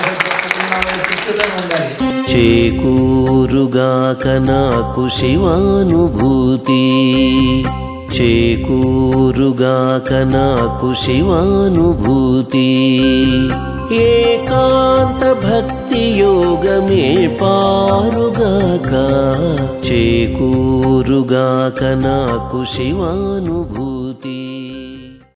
ఉండాలి. చేకూరుగాక నాకు శివానుభూతి, చేకూరుగాక నాకు శివానుభూతి, ఏకాంత భక్తి యోగమే పారుగాక, చేకూరుగాక నాకు శివానుభూతి.